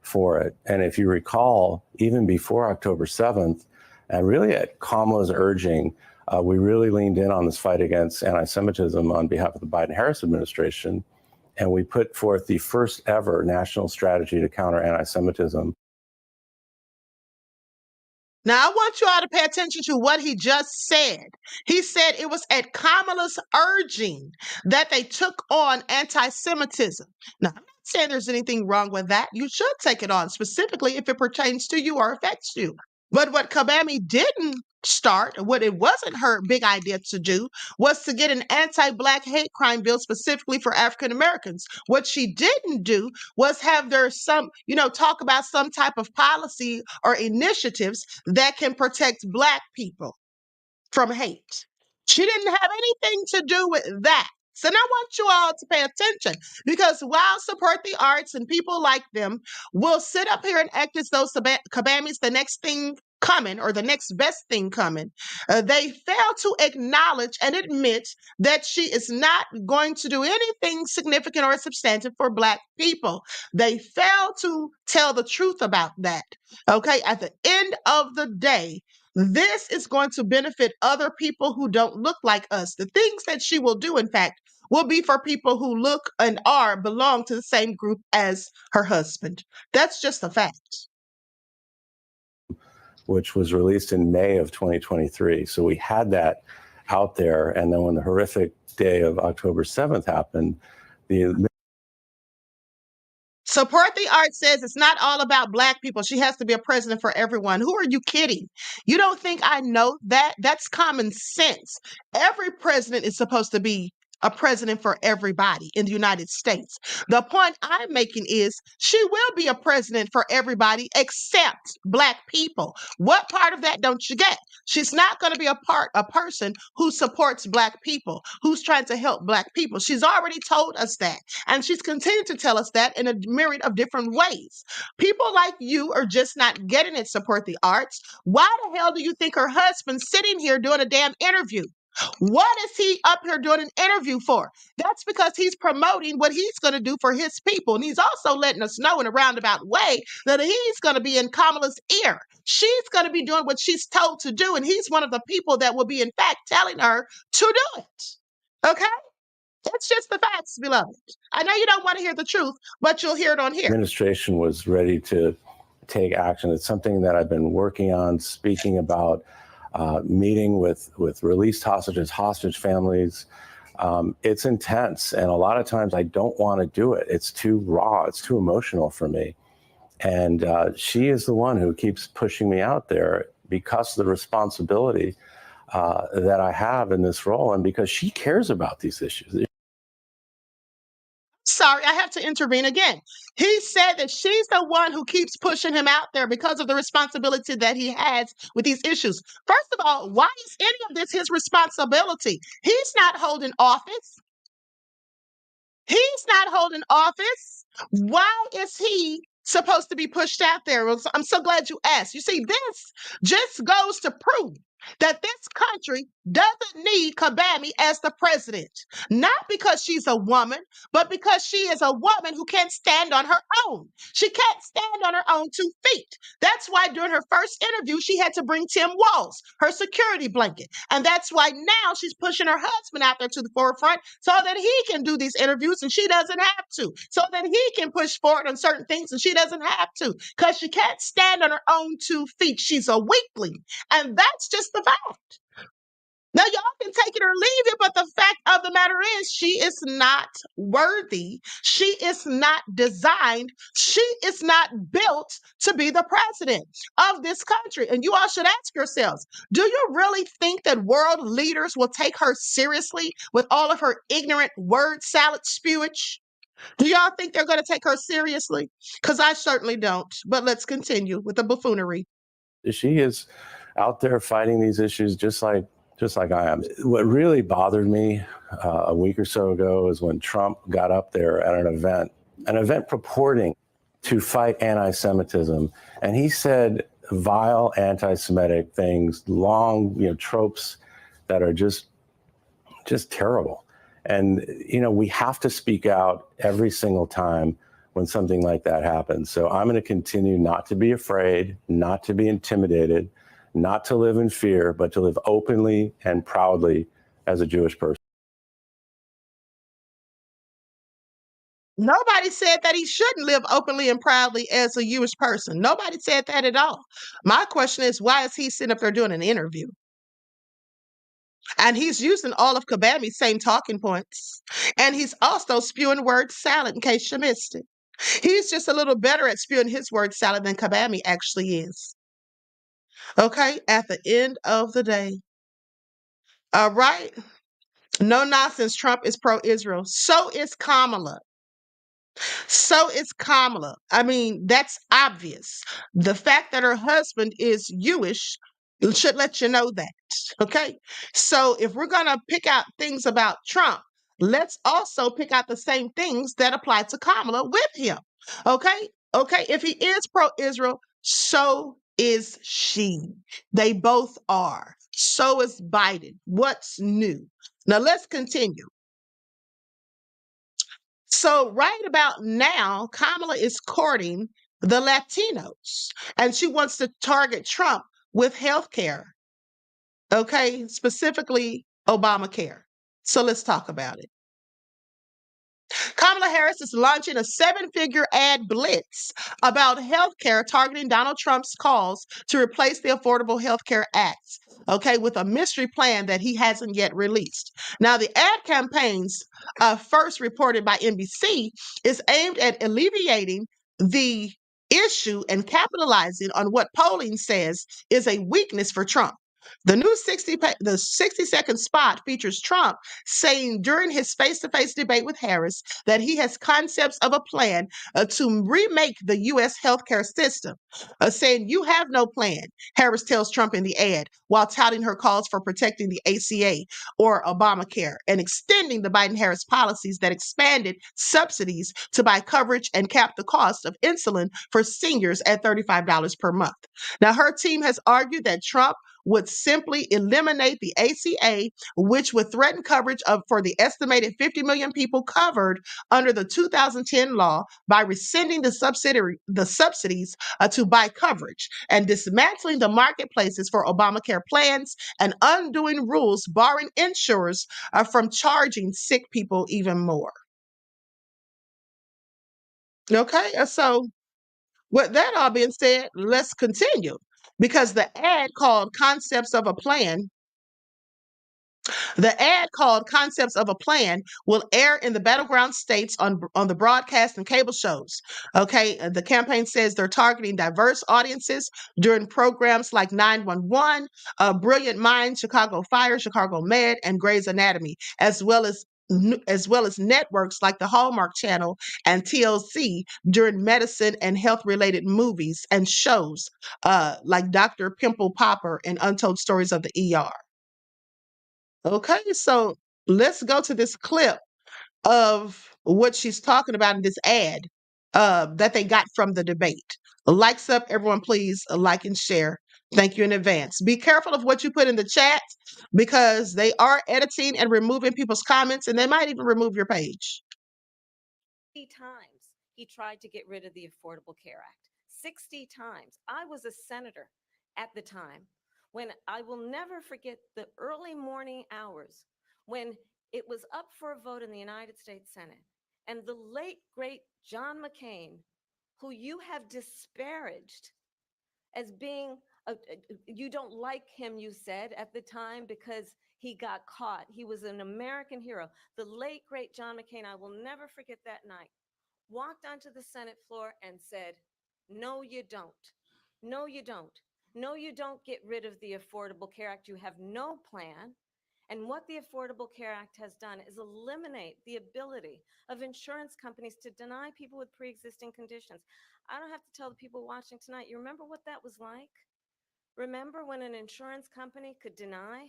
Speaker 9: for it. And if you recall, even before October 7th, and really at Kamala's urging, we really leaned in on this fight against anti-Semitism on behalf of the Biden-Harris administration. And we put forth the first ever national strategy to counter anti-Semitism.
Speaker 8: Now, I want you all to pay attention to what he just said. He said it was at Kamala's urging that they took on anti-Semitism. Now, I'm not saying there's anything wrong with that. You should take it on, specifically if it pertains to you or affects you. But what Kabami didn't start, what it wasn't her big idea to do, was to get an anti-Black hate crime bill specifically for African Americans. What she didn't do was have there some, talk about some type of policy or initiatives that can protect Black people from hate. She didn't have anything to do with that. So now I want you all to pay attention, because while support the arts and people like them will sit up here and act as though Kabami's the next thing coming or the next best thing coming, they fail to acknowledge and admit that she is not going to do anything significant or substantive for Black people. They fail to tell the truth about that. Okay, at the end of the day, this is going to benefit other people who don't look like us. The things that she will do, in fact, will be for people who look and belong to the same group as her husband. That's just a fact.
Speaker 9: Which was released in May of 2023. So we had that out there. And then when the horrific day of October 7th happened,
Speaker 8: Support the Arts says it's not all about Black people. She has to be a president for everyone. Who are you kidding? You don't think I know that? That's common sense. Every president is supposed to be a president for everybody in the United States. The point I'm making is she will be a president for everybody except Black people. What part of that don't you get? She's not going to be a person who supports Black people, who's trying to help Black people. She's already told us that, and she's continued to tell us that in a myriad of different ways. People like you are just not getting it. Support the arts. Why the hell do you think her husband's sitting here doing a damn interview? What is he up here doing an interview for? That's because he's promoting what he's going to do for his people. And he's also letting us know in a roundabout way that he's going to be in Kamala's ear. She's going to be doing what she's told to do. And he's one of the people that will be, in fact, telling her to do it. Okay? It's just the facts, beloved. I know you don't want to hear the truth, but you'll hear it on here.
Speaker 9: Administration was ready to take action. It's something that I've been working on, speaking about, meeting with released hostages, hostage families. It's intense. And a lot of times I don't want to do it. It's too raw. It's too emotional for me. And she is the one who keeps pushing me out there because of the responsibility that I have in this role, and because she cares about these issues.
Speaker 8: Sorry, I have to intervene again. He said that she's the one who keeps pushing him out there because of the responsibility that he has with these issues. First of all, why is any of this his responsibility? He's not holding office. He's not holding office. Why is he supposed to be pushed out there? Well, I'm so glad you asked. You see, this just goes to prove that this country doesn't need Kabami as the president. Not because she's a woman, but because she is a woman who can't stand on her own. She can't stand on her own 2 feet. That's why during her first interview, she had to bring Tim Walz, her security blanket. And that's why now she's pushing her husband out there to the forefront so that he can do these interviews and she doesn't have to. So that he can push forward on certain things and she doesn't have to. Because she can't stand on her own 2 feet. She's a weakling. And that's just the fact. Now, y'all can take it or leave it, but the fact of the matter is she is not worthy. She is not designed. She is not built to be the president of this country. And you all should ask yourselves, do you really think that world leaders will take her seriously with all of her ignorant word salad spewage? Do y'all think they're going to take her seriously? Because I certainly don't. But let's continue with the buffoonery.
Speaker 9: She is out there fighting these issues just like I am. What really bothered me a week or so ago is when Trump got up there at an event purporting to fight anti-Semitism, and he said vile anti-Semitic things, long, tropes that are just terrible. And we have to speak out every single time when something like that happens. So I'm going to continue not to be afraid, not to be intimidated, not to live in fear, but to live openly and proudly as a Jewish person.
Speaker 8: Nobody said that he shouldn't live openly and proudly as a Jewish person. Nobody said that at all. My question is, why is he sitting up there doing an interview? And he's using all of Kagami's same talking points. And he's also spewing word salad, in case you missed it. He's just a little better at spewing his word salad than Kagami actually is. Okay, at the end of the day. All right. No nonsense. Trump is pro-Israel. So is Kamala. So is Kamala. I mean, that's obvious. The fact that her husband is Jewish should let you know that. Okay. So if we're going to pick out things about Trump, let's also pick out the same things that apply to Kamala with him. Okay. Okay. If he is pro Israel, so is she. They both are. So is Biden. What's new? Now let's continue. So, right about now, Kamala is courting the Latinos and she wants to target Trump with health care, okay, specifically Obamacare. So, let's talk about it. Kamala Harris is launching a seven-figure ad blitz about healthcare targeting Donald Trump's calls to replace the Affordable Health Care Act, okay, with a mystery plan that he hasn't yet released. Now, the ad campaigns, first reported by NBC, is aimed at alleviating the issue and capitalizing on what polling says is a weakness for Trump. The new 60-second spot features Trump saying during his face-to-face debate with Harris that he has concepts of a plan to remake the U.S. healthcare system, saying you have no plan, Harris tells Trump in the ad, while touting her calls for protecting the ACA or Obamacare and extending the Biden-Harris policies that expanded subsidies to buy coverage and cap the cost of insulin for seniors at $35 per month. Now, her team has argued that Trump would simply eliminate the ACA, which would threaten coverage for the estimated 50 million people covered under the 2010 law by rescinding the subsidies to buy coverage and dismantling the marketplaces for Obamacare plans and undoing rules barring insurers from charging sick people even more. Okay, so with that all being said, let's continue. Because the ad called Concepts of a Plan will air in the battleground states on the broadcast and cable shows. Okay, the campaign says they're targeting diverse audiences during programs like 911, Brilliant Minds, Chicago Fire, Chicago Med, and Grey's Anatomy, as well as networks like the Hallmark Channel and TLC during medicine and health-related movies and shows like Dr. Pimple Popper and Untold Stories of the ER. Okay, so let's go to this clip of what she's talking about in this ad that they got from the debate. Likes up, everyone, please like and share. Thank you in advance. Be careful of what you put in the chat because they are editing and removing people's comments, and they might even remove your page.
Speaker 11: 60 times he tried to get rid of the Affordable Care Act. 60 times. I was a senator at the time when I will never forget the early morning hours when it was up for a vote in the United States Senate. And the late, great John McCain, who you have disparaged as being, you don't like him, you said at the time, because he got caught. He was an American hero. The late, great John McCain, I will never forget that night, walked onto the Senate floor and said, no, you don't. No, you don't. No, you don't get rid of the Affordable Care Act. You have no plan. And what the Affordable Care Act has done is eliminate the ability of insurance companies to deny people with pre-existing conditions. I don't have to tell the people watching tonight, you remember what that was like? Remember when an insurance company could deny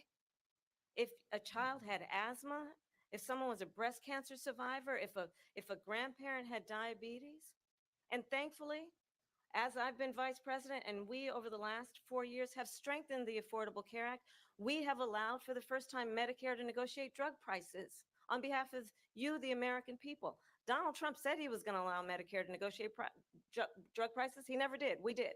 Speaker 11: if a child had asthma, if someone was a breast cancer survivor, if a grandparent had diabetes? And thankfully, as I've been vice president and we over the last 4 years have strengthened the Affordable Care Act, we have allowed for the first time Medicare to negotiate drug prices on behalf of you, the American people. Donald Trump said he was going to allow Medicare to negotiate drug prices. He never did. We did.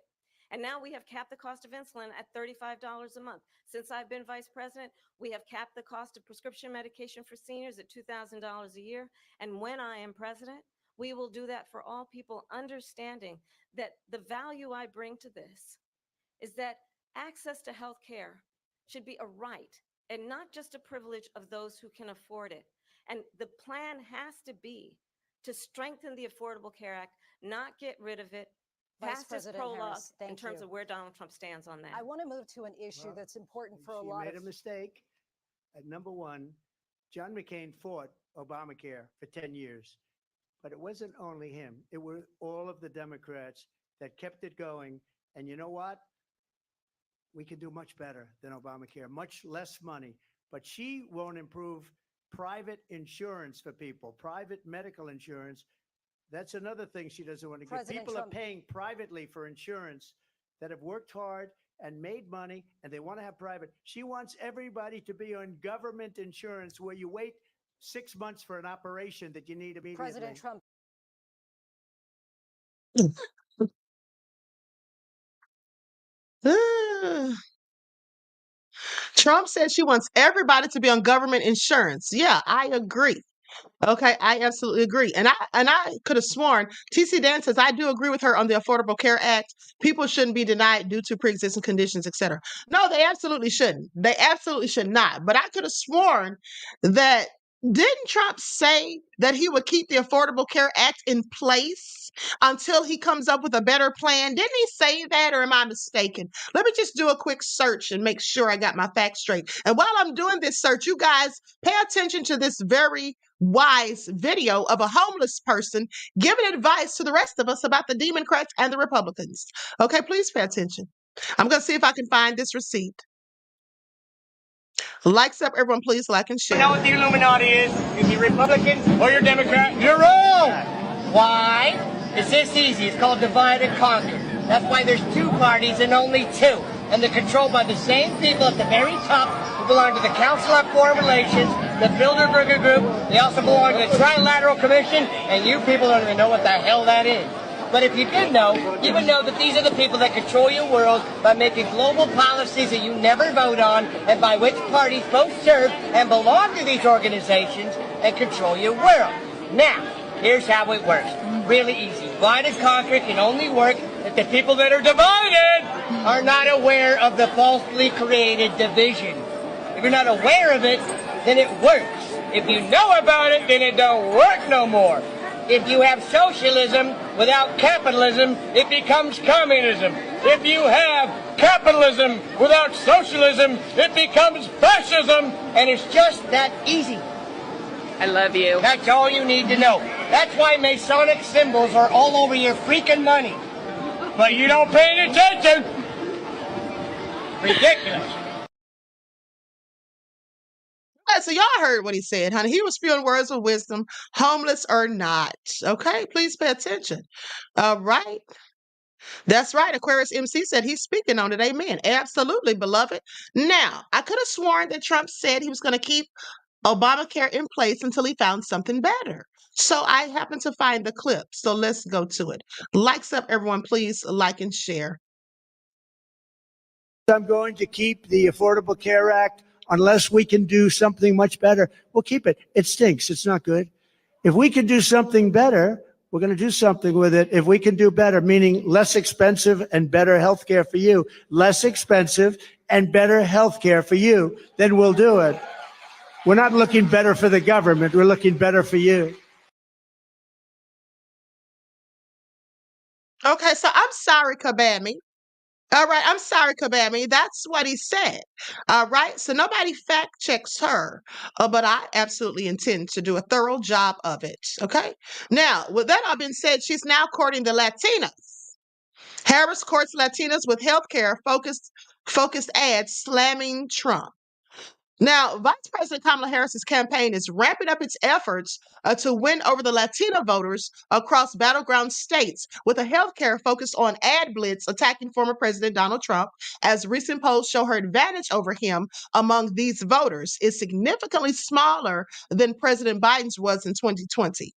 Speaker 11: And now we have capped the cost of insulin at $35 a month. Since I've been vice president, we have capped the cost of prescription medication for seniors at $2,000 a year. And when I am president, We will do that for all people, understanding that the value I bring to this is that access to health care should be a right and not just a privilege of those who can afford it. And the plan has to be to strengthen the Affordable Care Act, not get rid of it,
Speaker 12: Vice
Speaker 11: pass this
Speaker 12: President
Speaker 11: prologue
Speaker 12: Harris,
Speaker 11: in
Speaker 12: thank
Speaker 11: terms
Speaker 12: you.
Speaker 11: of where Donald Trump stands on that.
Speaker 12: I want to move to an issue that's important for a lot
Speaker 13: She made
Speaker 12: of
Speaker 13: a mistake. At number one, John McCain fought Obamacare for 10 years. But it wasn't only him. It was all of the Democrats that kept it going. And you know what? We can do much better than Obamacare, much less money. But she won't improve private insurance for people, private medical insurance. That's another thing she doesn't want to give.
Speaker 12: President
Speaker 13: People
Speaker 12: Trump.
Speaker 13: are paying privately for insurance that have worked hard and made money, and they want to have private. She wants everybody to be on government insurance where you wait 6 months for an operation that you need immediately.
Speaker 12: President Trump.
Speaker 8: Trump said she wants everybody to be on government insurance. Yeah, I agree. Okay, I absolutely agree. And I could have sworn TC Dan says I do agree with her on the Affordable Care Act. People shouldn't be denied due to pre-existing conditions, etc. No, they absolutely shouldn't. They absolutely should not. But I could have sworn that didn't Trump say that he would keep the Affordable Care Act in place until he comes up with a better plan? Didn't he say that, or am I mistaken? Let me just do a quick search and make sure I got my facts straight. And while I'm doing this search, you guys pay attention to this very wise video of a homeless person giving advice to the rest of us about the Democrats and the Republicans. Okay, please pay attention. I'm going to see if I can find this receipt. Likes up, everyone, please like and share.
Speaker 15: You know what the Illuminati is? If you're Republican or you're Democrat, you're wrong. Why? It's this easy. It's called divide and conquer. That's why there's two parties and only two. And they're controlled by the same people at the very top who belong to the Council on Foreign Relations, the Bilderberger Group. They also belong to the Trilateral Commission, and you people don't even know what the hell that is. But if you did know, you would know that these are the people that control your world by making global policies that you never vote on, and by which parties both serve and belong to these organizations and control your world. Now, here's how it works. Really easy. Divide and conquer can only work if the people that are divided are not aware of the falsely created division. If you're not aware of it, then it works. If you know about it, then it don't work no more. If you have socialism without capitalism, it becomes communism. If you have capitalism without socialism, it becomes fascism. And it's just that easy. I love you. That's all you need to know. That's why Masonic symbols are all over your freaking money. But you don't pay any attention. Ridiculous.
Speaker 8: So y'all heard what he said, honey. He was spewing words of wisdom, homeless or not. Okay, please pay attention. All right. That's right. Aquarius MC said he's speaking on it. Amen. Absolutely, beloved. Now, I could have sworn that Trump said he was going to keep Obamacare in place until he found something better. So I happened to find the clip. So let's go to it. Likes up, everyone. Please like and share.
Speaker 2: I'm going to keep the Affordable Care Act unless we can do something much better. We'll keep it. It stinks. It's not good. If we can do something better, we're going to do something with it. If we can do better, meaning less expensive and better health care for you, less expensive and better health care for you, then we'll do it. We're not looking better for the government. We're looking better for you.
Speaker 8: Okay, so I'm sorry, Kabami. All right, I'm sorry, Kabami. That's what he said. All right, so nobody fact checks her, but I absolutely intend to do a thorough job of it. Okay, now with that all being said, she's now courting the Latinas. Harris courts Latinas with healthcare focused ads slamming Trump. Now, Vice President Kamala Harris's campaign is ramping up its efforts to win over the Latina voters across battleground states with a healthcare focus on ad blitz attacking former President Donald Trump, as recent polls show her advantage over him among these voters is significantly smaller than President Biden's was in 2020.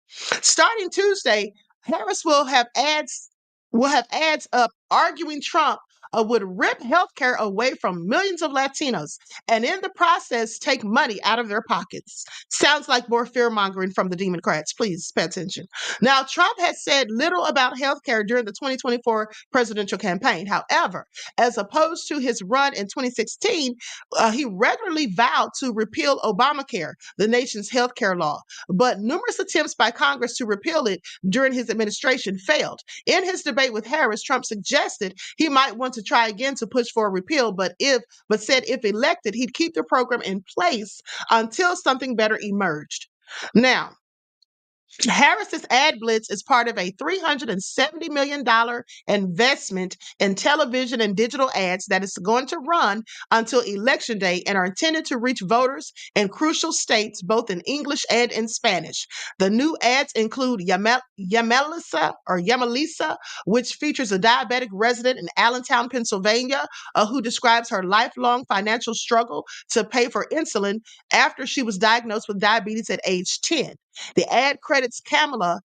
Speaker 8: Starting Tuesday, Harris will have ads up arguing Trump would rip healthcare away from millions of Latinos and in the process take money out of their pockets. Sounds like more fear mongering from the Democrats. Please pay attention. Now, Trump has said little about healthcare during the 2024 presidential campaign. However, as opposed to his run in 2016, he regularly vowed to repeal Obamacare, the nation's healthcare law. But numerous attempts by Congress to repeal it during his administration failed. In his debate with Harris, Trump suggested he might want to try again to push for a repeal, but said if elected, he'd keep the program in place until something better emerged. Now, Harris's ad blitz is part of a $370 million investment in television and digital ads that is going to run until Election Day and are intended to reach voters in crucial states, both in English and in Spanish. The new ads include Yamelisa, which features a diabetic resident in Allentown, Pennsylvania, who describes her lifelong financial struggle to pay for insulin after she was diagnosed with diabetes at age 10. The ad credits Kamala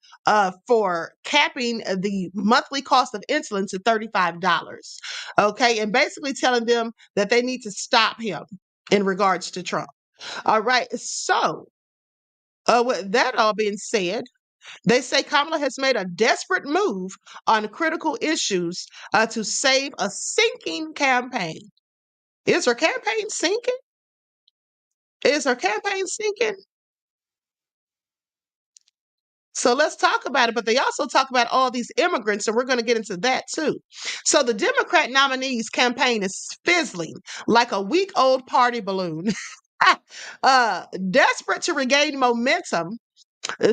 Speaker 8: for capping the monthly cost of insulin to $35. Okay, and basically telling them that they need to stop him in regards to Trump. All right, so with that all being said, they say Kamala has made a desperate move on critical issues to save a sinking campaign. Is her campaign sinking? Is her campaign sinking? So let's talk about it. But they also talk about all these immigrants, and we're going to get into that too. So the Democrat nominee's campaign is fizzling like a week-old party balloon. Desperate to regain momentum,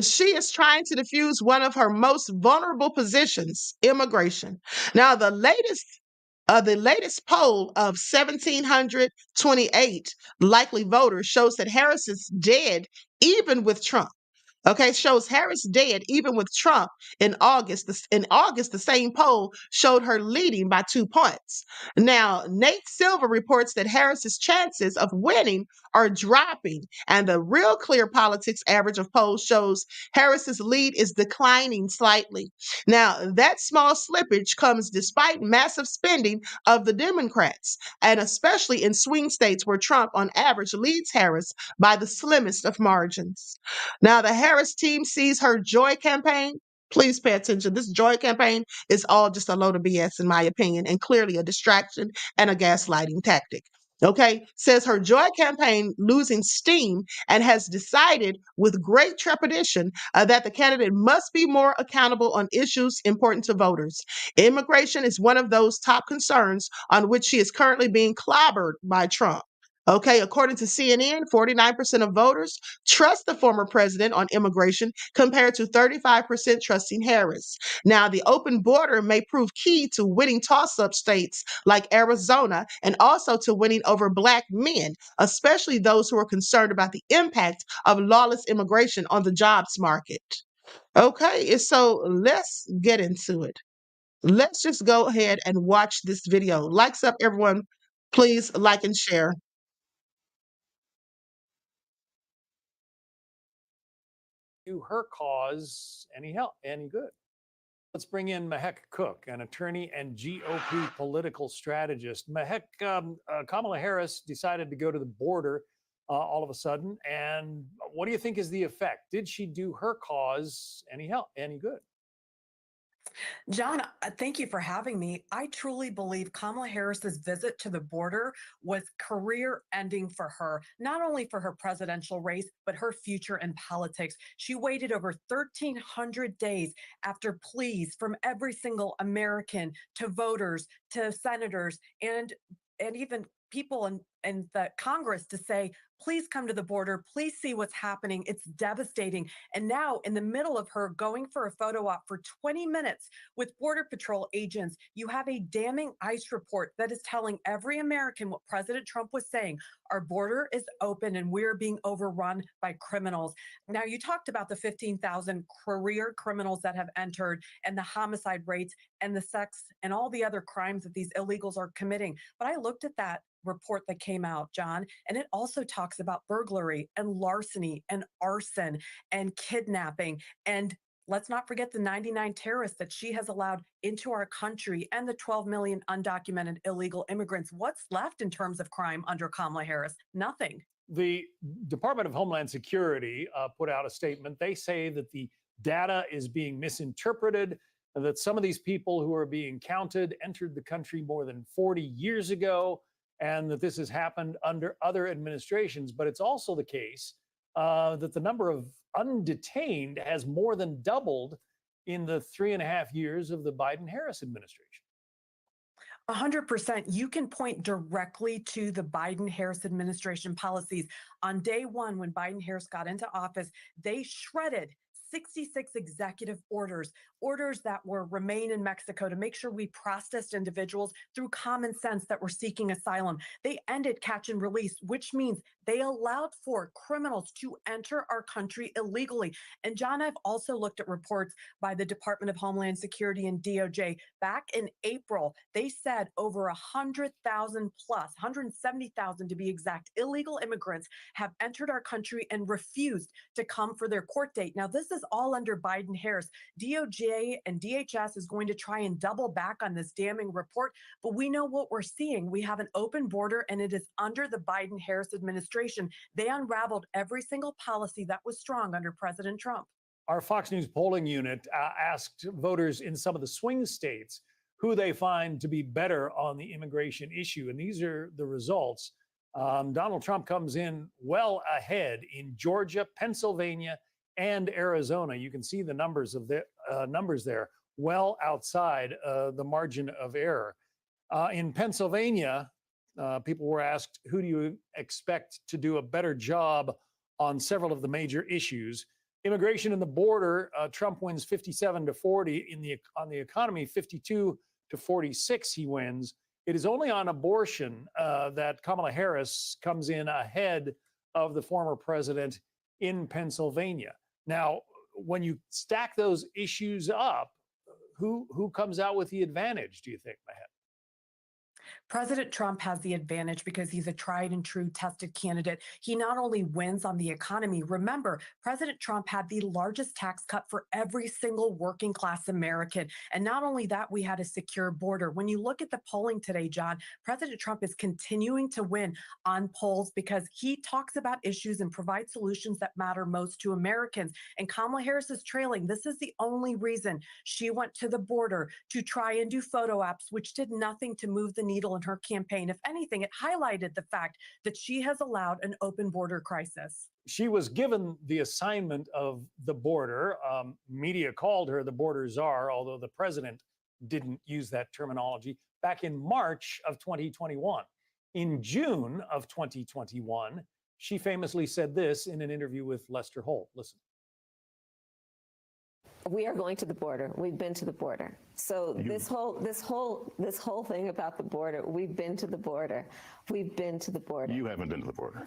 Speaker 8: she is trying to defuse one of her most vulnerable positions, immigration. Now, the latest poll of 1,728 likely voters shows that Harris is dead even with Trump. Okay, shows Harris dead even with Trump in August. In August, the same poll showed her leading by 2 points. Now, Nate Silver reports that Harris's chances of winning are dropping, and the Real Clear Politics average of polls shows Harris's lead is declining slightly. Now, that small slippage comes despite massive spending of the Democrats, and especially in swing states where Trump, on average, leads Harris by the slimmest of margins. Now, the Harris team sees her Joy campaign. Please pay attention. This Joy campaign is all just a load of BS, in my opinion, and clearly a distraction and a gaslighting tactic. Okay, says her Joy campaign losing steam and has decided with great trepidation that the candidate must be more accountable on issues important to voters. Immigration is one of those top concerns on which she is currently being clobbered by Trump. Okay, according to CNN, 49% of voters trust the former president on immigration compared to 35% trusting Harris. Now, the open border may prove key to winning toss-up states like Arizona and also to winning over Black men, especially those who are concerned about the impact of lawless immigration on the jobs market. Okay, so let's get into it. Let's just go ahead and watch this video. Likes up, everyone. Please like and share.
Speaker 16: Do her cause any good. Let's bring in Mahek Cook, an attorney and GOP political strategist. Mahek, Kamala Harris decided to go to the border all of a sudden, and what do you think is the effect? Did she do her cause any good?
Speaker 17: John, thank you for having me. I truly believe Kamala Harris's visit to the border was career ending for her, not only for her presidential race, but her future in politics. She waited over 1,300 days after pleas from every single American to voters, to senators, and even people in the Congress to say, please come to the border. Please see what's happening. It's devastating. And now, in the middle of her going for a photo op for 20 minutes with Border Patrol agents, you have a damning ICE report that is telling every American what President Trump was saying. Our border is open and we're being overrun by criminals. Now, you talked about the 15,000 career criminals that have entered and the homicide rates and the sex and all the other crimes that these illegals are committing. But I looked at that report that came out, John, and it also talks about burglary and larceny and arson and kidnapping and Let's not forget the 99 terrorists that she has allowed into our country and the 12 million undocumented illegal immigrants. What's left in terms of crime under Kamala Harris? Nothing.
Speaker 16: The Department of Homeland Security put out a statement. They say that the data is being misinterpreted, and that some of these people who are being counted entered the country more than 40 years ago, and that this has happened under other administrations. But it's also the case that the number of undetained has more than doubled in the 3.5 years of the Biden-Harris administration.
Speaker 17: 100%. You can point directly to the Biden-Harris administration policies. On day one, when Biden-Harris got into office, they shredded 66 executive orders that were remain in Mexico to make sure we processed individuals through common sense that were seeking asylum. They ended catch and release, which means they allowed for criminals to enter our country illegally. And John, I've also looked at reports by the Department of Homeland Security and DOJ. Back in April, they said over 100,000 plus, 170,000 to be exact, illegal immigrants have entered our country and refused to come for their court date. Now, this is all under Biden-Harris. DOJ and DHS is going to try and double back on this damning report, but we know what we're seeing. We have an open border, and it is under the Biden-Harris administration. They unraveled every single policy that was strong under President Trump.
Speaker 16: Our Fox News polling unit asked voters in some of the swing states who they find to be better on the immigration issue, and these are the results. Donald Trump comes in well ahead in Georgia, Pennsylvania, and Arizona. You can see the numbers of the numbers there, well outside the margin of error. In Pennsylvania, people were asked, who do you expect to do a better job on several of the major issues? Immigration and the border, Trump wins 57-40. On the economy, 52-46 he wins. It is only on abortion that Kamala Harris comes in ahead of the former president in Pennsylvania. Now, when you stack those issues up, who comes out with the advantage, do you think, Mahet?
Speaker 17: President Trump has the advantage because he's a tried and true tested candidate. He not only wins on the economy. Remember, President Trump had the largest tax cut for every single working class American. And not only that, we had a secure border. When you look at the polling today, John, President Trump is continuing to win on polls because he talks about issues and provides solutions that matter most to Americans. And Kamala Harris is trailing. This is the only reason she went to the border to try and do photo ops, which did nothing to move the needle in her campaign. If anything, it highlighted the fact that she has allowed an open border crisis.
Speaker 16: She was given the assignment of the border. Media called her the border czar, although the president didn't use that terminology, back in March of 2021. In June of 2021, she famously said this in an interview with Lester Holt. Listen.
Speaker 10: We are going to the border. We've been to the border. So this whole thing about the border, we've been to the border. We've been to the border.
Speaker 18: You haven't been to the border.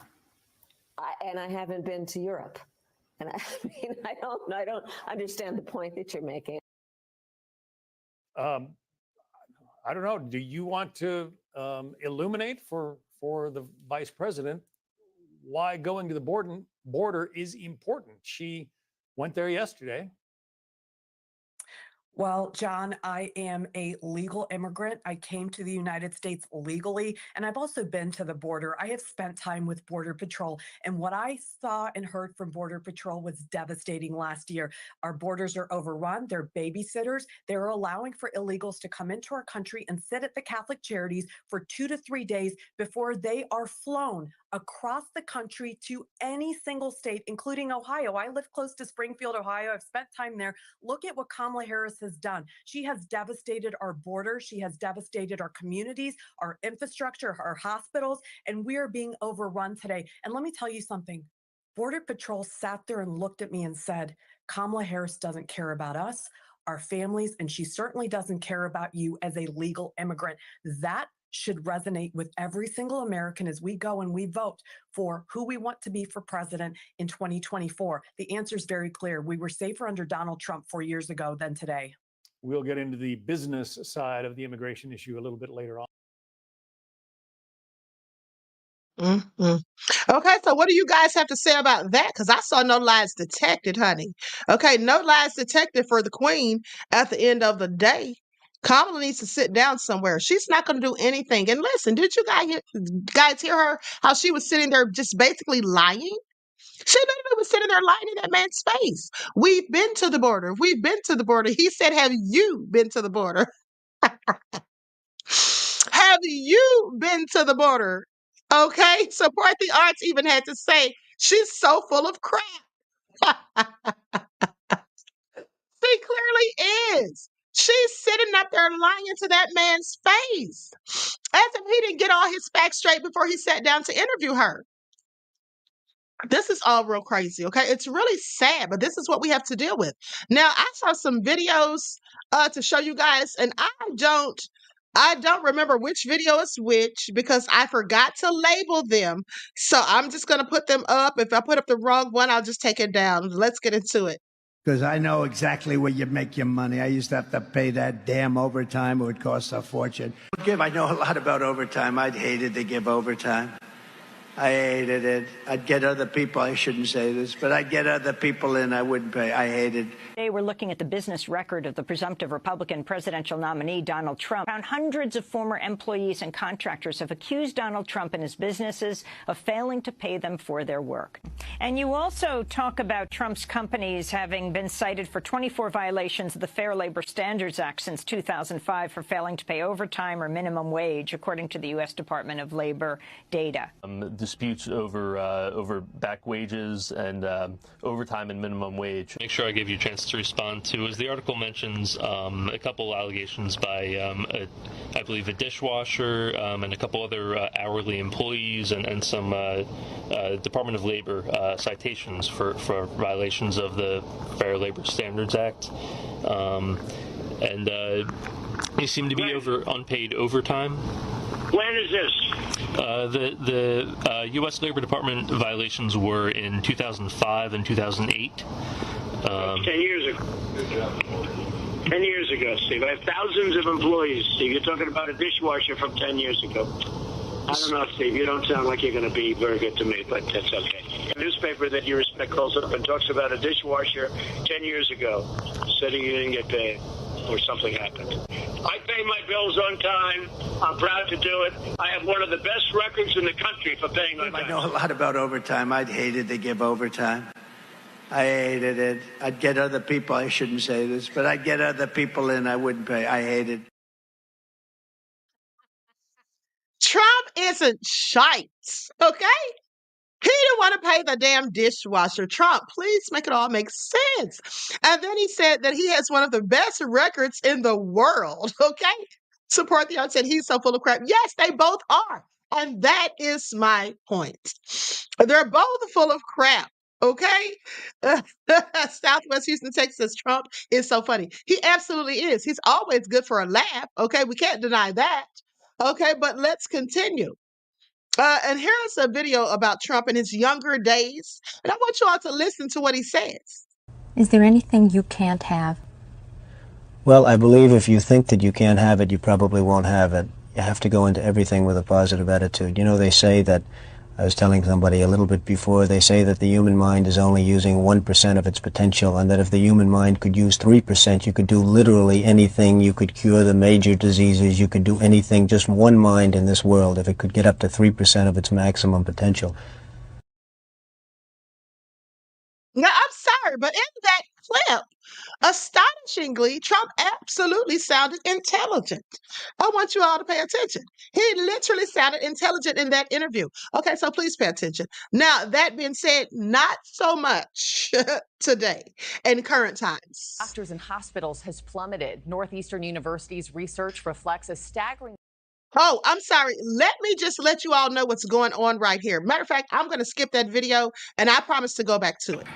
Speaker 10: I haven't been to Europe. And I mean, I don't understand the point that you're making.
Speaker 16: I don't know. Do you want to illuminate for the vice president why going to the border is important? She went there yesterday.
Speaker 17: Well, John, I am a legal immigrant. I came to the United States legally, and I've also been to the border. I have spent time with Border Patrol, and what I saw and heard from Border Patrol was devastating last year. Our borders are overrun. They're babysitters. They're allowing for illegals to come into our country and sit at the Catholic Charities for 2 to 3 days before they are flown across the country to any single state, including Ohio. I live close to Springfield, Ohio. I've spent time there. Look at what Kamala Harris has done. She has devastated our border. She has devastated our communities, our infrastructure, our hospitals, and we are being overrun today. And let me tell you something. Border Patrol sat there and looked at me and said, Kamala Harris doesn't care about us, our families, and she certainly doesn't care about you as a legal immigrant. That should resonate with every single American as we go and we vote for who we want to be for president in 2024. The answer is very clear. We were safer under Donald Trump 4 years ago than today.
Speaker 16: We'll get into the business side of the immigration issue a little bit later on.
Speaker 8: Okay, so what do you guys have to say about that? Because I saw no lies detected, honey. Okay, no lies detected for the queen at the end of the day. Kamala needs to sit down somewhere. She's not going to do anything. And listen, did you guys hear her? How she was sitting there just basically lying? She literally was sitting there lying in that man's face. We've been to the border. We've been to the border. He said, have you been to the border? Have you been to the border? Okay, Support the Arts even had to say, she's so full of crap. She clearly is. She's sitting up there lying into that man's face as if he didn't get all his facts straight before he sat down to interview her. This is all real crazy, okay? It's really sad, but this is what we have to deal with. Now, I saw some videos to show you guys, and I don't remember which video is which because I forgot to label them. So I'm just going to put them up. If I put up the wrong one, I'll just take it down. Let's get into it.
Speaker 2: Because I know exactly where you make your money. I used to have to pay that damn overtime. It would cost a fortune. I know a lot about overtime. I'd hated to give overtime. I hated it. I'd get other people, I shouldn't say this, but I'd get other people in, I wouldn't pay. I hated.
Speaker 14: Today, we're looking at the business record of the presumptive Republican presidential nominee, Donald Trump. Around hundreds of former employees and contractors have accused Donald Trump and his businesses of failing to pay them for their work. And you also talk about Trump's companies having been cited for 24 violations of the Fair Labor Standards Act since 2005 for failing to pay overtime or minimum wage, according to the U.S. Department of Labor data.
Speaker 18: Disputes over back wages and overtime and minimum wage. Make sure I give you a chance to respond to, as the article mentions, a couple allegations by, I believe, a dishwasher and a couple other hourly employees and some Department of Labor citations for violations of the Fair Labor Standards Act. And they seem to be over unpaid overtime.
Speaker 15: When is this?
Speaker 18: The U.S. Labor Department violations were in 2005 and 2008.
Speaker 15: 10 years ago. 10 years ago, Steve. I have thousands of employees, Steve. You're talking about a dishwasher from 10 years ago. I don't know, Steve. You don't sound like you're going to be very good to me, but that's okay. A newspaper that you respect calls up and talks about a dishwasher 10 years ago, said you didn't get paid or something happened. I pay my bills on time. I'm proud to do it. I have one of the best records in the country for paying on time.
Speaker 2: I know a lot about overtime. I'd hated to give overtime. I hated it. I'd get other people, I shouldn't say this, but I'd get other people in, I wouldn't pay. I hated.
Speaker 8: Trump isn't shite, okay? He didn't want to pay the damn dishwasher. Trump, please make it all make sense. And then he said that he has one of the best records in the world, okay? Support the Arts said he's so full of crap. Yes, they both are. And that is my point. They're both full of crap, okay? Southwest Houston, Texas, Trump is so funny. He absolutely is. He's always good for a laugh, okay? We can't deny that, okay? But let's continue. And here's a video about Trump in his younger days. And I want you all to listen to what he says.
Speaker 19: Is there anything you can't have?
Speaker 20: Well, I believe if you think that you can't have it, you probably won't have it. You have to go into everything with a positive attitude. You know, they say that, I was telling somebody a little bit before, they say that the human mind is only using 1% of its potential, and that if the human mind could use 3%, you could do literally anything. You could cure the major diseases. You could do anything. Just one mind in this world, if it could get up to 3% of its maximum potential.
Speaker 8: Now, I'm sorry, but in that clip, astonishingly, Trump absolutely sounded intelligent. I want you all to pay attention. He literally sounded intelligent in that interview. Okay, so please pay attention. Now, that being said, not so much today in current times.
Speaker 25: Doctors and hospitals has plummeted. Northeastern University's research reflects a staggering.
Speaker 8: Oh, I'm sorry. Let me just let you all know what's going on right here. Matter of fact, I'm going to skip that video, and I promise to go back to it.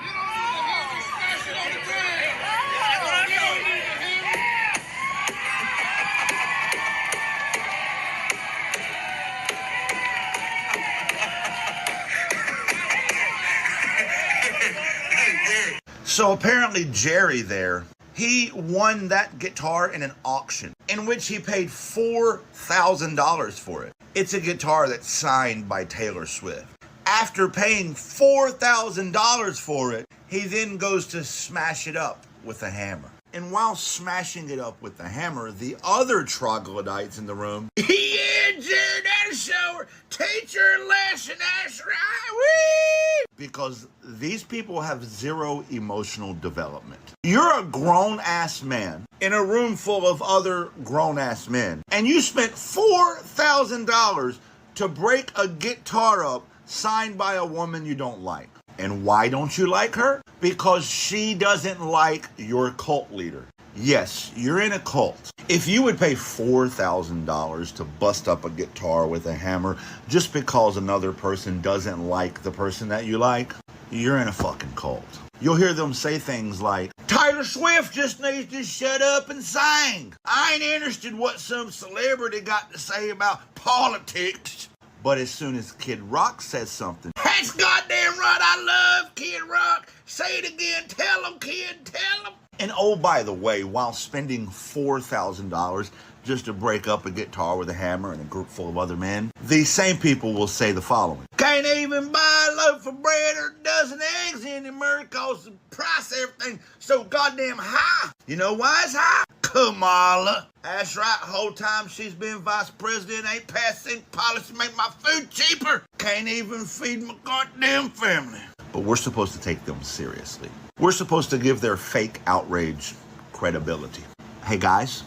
Speaker 26: So apparently Jerry there, he won that guitar in an auction in which he paid $4,000 for it. It's a guitar that's signed by Taylor Swift. After paying $4,000 for it, he then goes to smash it up with a hammer. And while smashing it up with the hammer, the other troglodytes in the room, yeah, Jared, that's shower, teach her a lesson, that's right, woo! Because these people have zero emotional development. You're a grown-ass man in a room full of other grown-ass men, and you spent $4,000 to break a guitar up signed by a woman you don't like. And why don't you like her? Because she doesn't like your cult leader. Yes, you're in a cult. If you would pay $4,000 to bust up a guitar with a hammer just because another person doesn't like the person that you like, you're in a fucking cult. You'll hear them say things like, Taylor Swift just needs to shut up and sing. I ain't interested what some celebrity got to say about politics. But as soon as Kid Rock says something, that's goddamn right, I love Kid Rock. Say it again, tell him, kid, tell him. And oh, by the way, while spending $4,000 just to break up a guitar with a hammer and a group full of other men, these same people will say the following. Can't even buy a loaf of bread or a dozen eggs anymore because the price of everything so goddamn high. You know why it's high? Kamala. That's right, the whole time she's been vice president, ain't passed any policy to make my food cheaper. Can't even feed my goddamn family. But we're supposed to take them seriously. We're supposed to give their fake outrage credibility. Hey guys,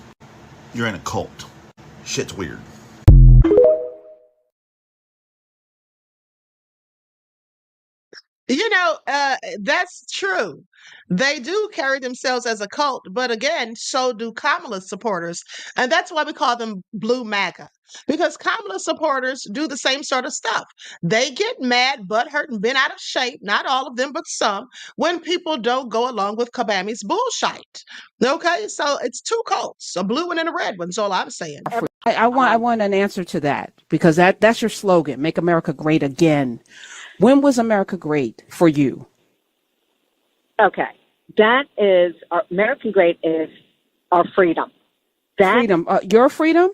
Speaker 26: you're in a cult. Shit's weird.
Speaker 8: You know, that's true. They do carry themselves as a cult, but again, so do Kamala's supporters. And that's why we call them Blue MAGA, because Kamala supporters do the same sort of stuff. They get mad, butthurt, and bent out of shape, not all of them, but some, when people don't go along with Kabami's bullshit. Okay, so it's two cults, a blue one and a red one, is all I'm saying.
Speaker 1: I want an answer to that, because that's your slogan, Make America Great Again. When was America great for you?
Speaker 3: Okay. That is, American great is our freedom.
Speaker 1: Freedom. Your freedom?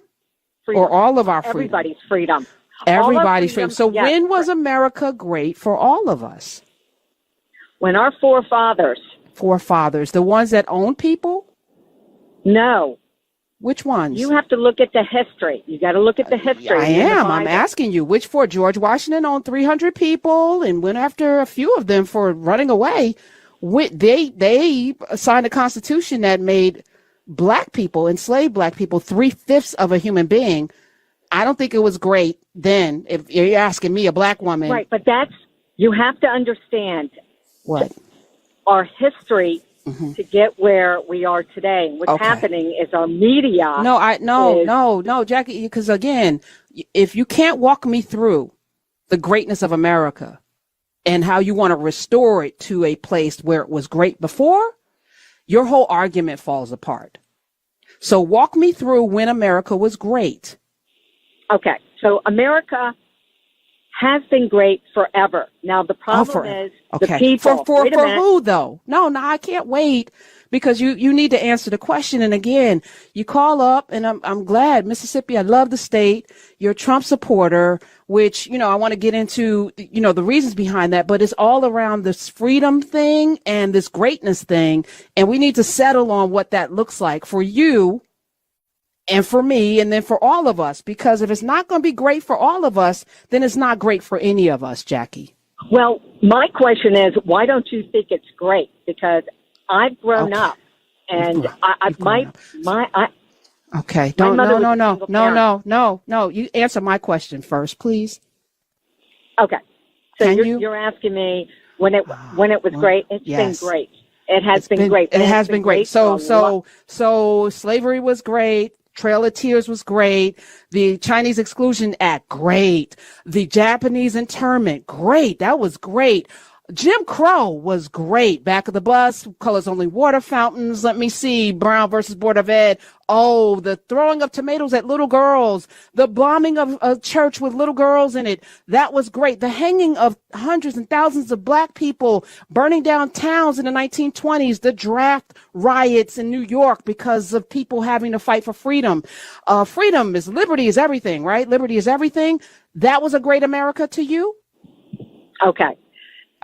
Speaker 1: Or all of our freedom?
Speaker 3: Everybody's freedom.
Speaker 1: Everybody's freedom. So yes. When was America great for all of us?
Speaker 3: When our forefathers.
Speaker 1: Forefathers. The ones that own people?
Speaker 3: No.
Speaker 1: Which ones?
Speaker 3: You have to look at the history. You got to look at the history.
Speaker 1: I am. I'm asking you. Which for? George Washington owned 300 people and went after a few of them for running away. They signed a constitution that made black people, enslaved black people, 3/5 of a human being. I don't think it was great then. If you're asking me, a black woman.
Speaker 3: Right, but you have to understand.
Speaker 1: What?
Speaker 3: Our history. Mm-hmm. To get where we are today. What's happening is our media.
Speaker 1: No, Jackie, because again, if you can't walk me through the greatness of America and how you want to restore it to a place where it was great before, your whole argument falls apart. So walk me through when America was great.
Speaker 3: Okay, so America has been great forever. Now the problem is the people.
Speaker 1: For who though? No, I can't wait, because you need to answer the question. And again, you call up, and I'm glad, Mississippi. I love the state. You're a Trump supporter, which I want to get into the reasons behind that. But it's all around this freedom thing and this greatness thing, and we need to settle on what that looks like for you. And for me, and then for all of us, because if it's not going to be great for all of us, then it's not great for any of us, Jackie.
Speaker 3: Well, my question is, why don't you think it's great? Because I've grown up, and
Speaker 1: Okay, no. You answer my question first, please.
Speaker 3: Okay, so you're asking me when it was great. It's been great. It has been great.
Speaker 1: It has been great. So slavery was great. Trail of Tears was great. The Chinese Exclusion Act, great. The Japanese internment, great. That was great. Jim Crow was great. Back of the bus, colors only water fountains. Let me see. Brown versus Board of Ed. Oh, the throwing of tomatoes at little girls, the bombing of a church with little girls in it. That was great. The hanging of hundreds and thousands of black people, burning down towns in the 1920s, the draft riots in New York because of people having to fight for freedom. Freedom is liberty is everything, right? Liberty is everything. That was a great America to you?
Speaker 3: Okay.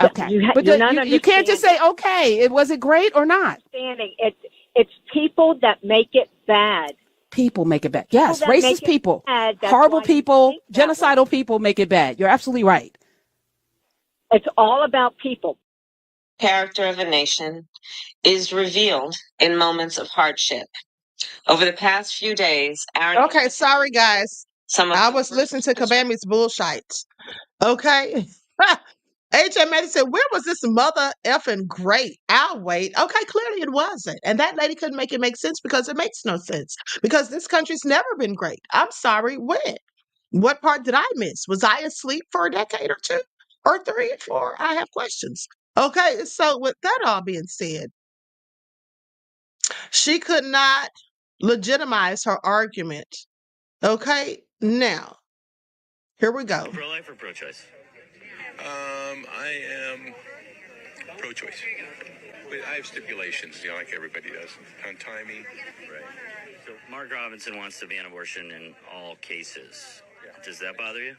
Speaker 1: Okay, but you can't just say, okay, was it great or not?
Speaker 3: It's people that make it bad.
Speaker 1: People make it bad. Yes, racist people, horrible people, genocidal people make it bad. You're absolutely right.
Speaker 3: It's all about people.
Speaker 4: Character of a nation is revealed in moments of hardship. Over the past few days,
Speaker 8: Okay, sorry guys. I was listening to Kabami's bullshit. Okay. AJ Matthews said, where was this mother effing great? I'll wait. Okay, clearly it wasn't. And that lady couldn't make it make sense because it makes no sense. Because this country's never been great. I'm sorry, when? What part did I miss? Was I asleep for a decade or two? Or 3 or 4? I have questions. Okay, so with that all being said, she could not legitimize her argument. Okay, now, here we go.
Speaker 6: Pro-life or pro-choice? I am pro-choice. But I have stipulations, like everybody does, on timing. Right. So Mark Robinson wants to ban abortion in all cases. Yeah. Does that bother you?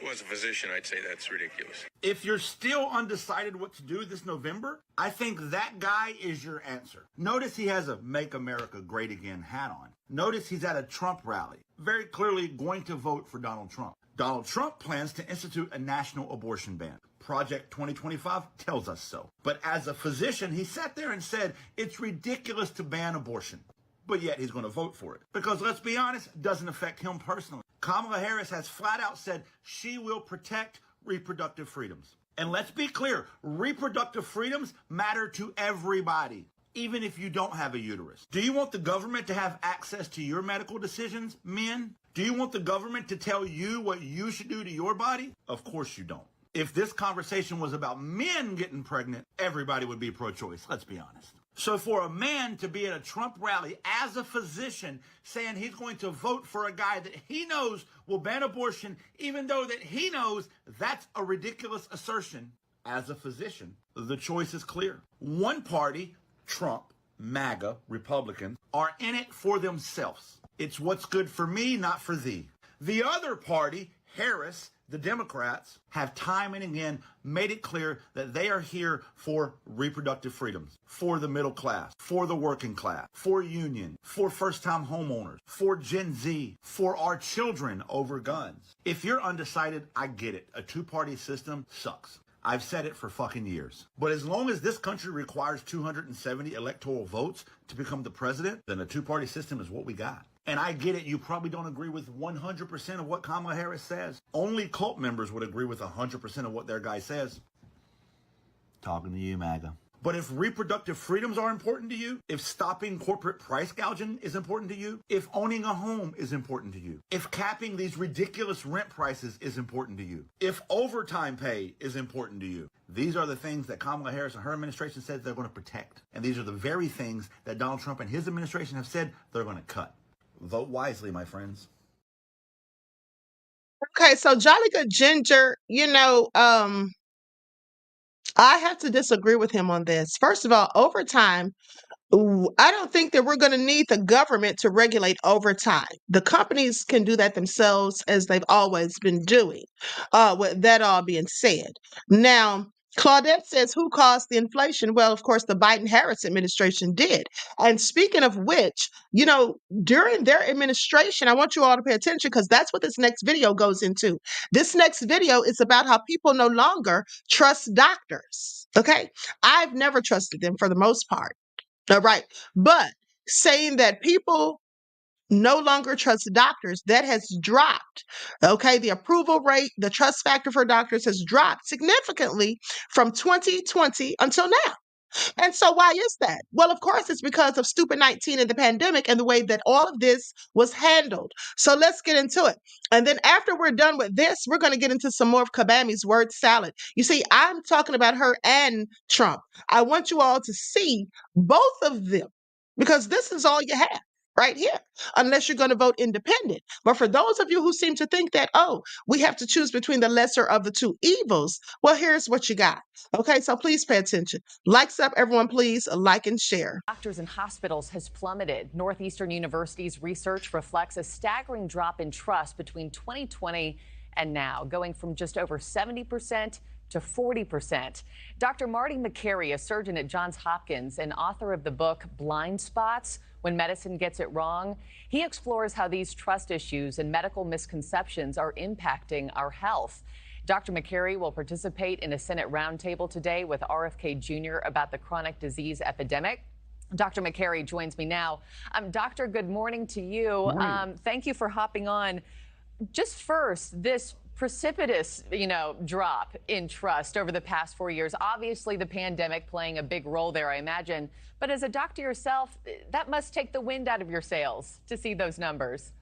Speaker 6: Well, as a physician, I'd say that's ridiculous.
Speaker 26: If you're still undecided what to do this November, I think that guy is your answer. Notice he has a Make America Great Again hat on. Notice he's at a Trump rally, very clearly going to vote for Donald Trump. Donald Trump plans to institute a national abortion ban. Project 2025 tells us so. But as a physician, he sat there and said, it's ridiculous to ban abortion. But yet he's going to vote for it. Because let's be honest, it doesn't affect him personally. Kamala Harris has flat out said she will protect reproductive freedoms. And let's be clear, reproductive freedoms matter to everybody, even if you don't have a uterus. Do you want the government to have access to your medical decisions, men? Do you want the government to tell you what you should do to your body? Of course you don't. If this conversation was about men getting pregnant, everybody would be pro-choice, let's be honest. So for a man to be at a Trump rally as a physician saying he's going to vote for a guy that he knows will ban abortion, even though that he knows that's a ridiculous assertion, as a physician, the choice is clear. One party, Trump, MAGA, Republicans, are in it for themselves. It's what's good for me, not for thee. The other party, Harris, the Democrats, have time and again made it clear that they are here for reproductive freedoms, for the middle class, for the working class, for union, for first-time homeowners, for Gen Z, for our children over guns. If you're undecided, I get it. A two-party system sucks. I've said it for fucking years. But as long as this country requires 270 electoral votes to become the president, then a two-party system is what we got. And I get it, you probably don't agree with 100% of what Kamala Harris says. Only cult members would agree with 100% of what their guy says. Talking to you, MAGA. But if reproductive freedoms are important to you, if stopping corporate price gouging is important to you, if owning a home is important to you, if capping these ridiculous rent prices is important to you, if overtime pay is important to you, these are the things that Kamala Harris and her administration said they're going to protect. And these are the very things that Donald Trump and his administration have said they're going to cut. Vote wisely, my friends.
Speaker 8: Okay, so Jolly Good Ginger, I have to disagree with him on this. First of all, overtime, I don't think that we're going to need the government to regulate overtime. The companies can do that themselves, as they've always been doing. With that all being said, now Claudette says, who caused the inflation? Well, of course, the Biden-Harris administration did. And speaking of which, during their administration, I want you all to pay attention because that's what this next video goes into. This next video is about how people no longer trust doctors. Okay? I've never trusted them for the most part. All right. But saying that people no longer trust doctors, that has dropped. Okay. The approval rate, the trust factor for doctors has dropped significantly from 2020 until now. And so why is that? Well, of course, it's because of stupid 19 and the pandemic and the way that all of this was handled. So let's get into it. And then after we're done with this, we're going to get into some more of Kabami's word salad. You see, I'm talking about her and Trump. I want you all to see both of them because this is all you have right here, unless you're going to vote independent. But for those of you who seem to think that, oh, we have to choose between the lesser of the two evils, well, here's what you got. Okay, so please pay attention. Likes up, everyone, please like and share.
Speaker 25: Doctors and hospitals has plummeted. Northeastern University's research reflects a staggering drop in trust between 2020 and now, going from just over 70% to 40%. Dr. Marty Makary, a surgeon at Johns Hopkins and author of the book Blind Spots, When Medicine Gets It Wrong, he explores how these trust issues and medical misconceptions are impacting our health. Dr. Makary will participate in a Senate roundtable today with RFK Jr. about the chronic disease epidemic. Dr. Makary joins me now. Doctor, good morning to you. Thank you for hopping on. Just first, this precipitous, drop in trust over the past 4 years. Obviously, the pandemic playing a big role there, I imagine. But as a doctor yourself, that must take the wind out of your sails to see those numbers.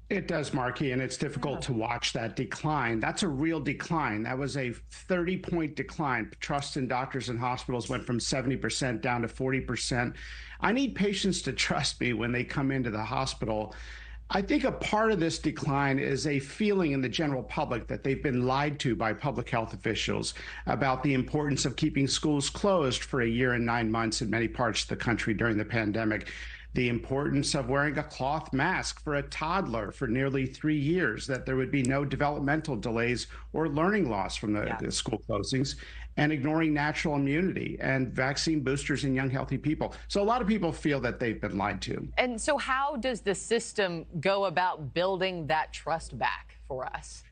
Speaker 5: It does, Marky, and it's difficult to watch that decline. That's a real decline. That was a 30-point decline. Trust in doctors and hospitals went from 70% down to 40%. I need patients to trust me when they come into the hospital. I think a part of this decline is a feeling in the general public that they've been lied to by public health officials about the importance of keeping schools closed for a year and 9 months in many parts of the country during the pandemic. The importance of wearing a cloth mask for a toddler for nearly 3 years, that there would be no developmental delays or learning loss from the school closings, and ignoring natural immunity and vaccine boosters in young, healthy people. So a lot of people feel that they've been lied to.
Speaker 25: And so how does the system go about building that trust back for us?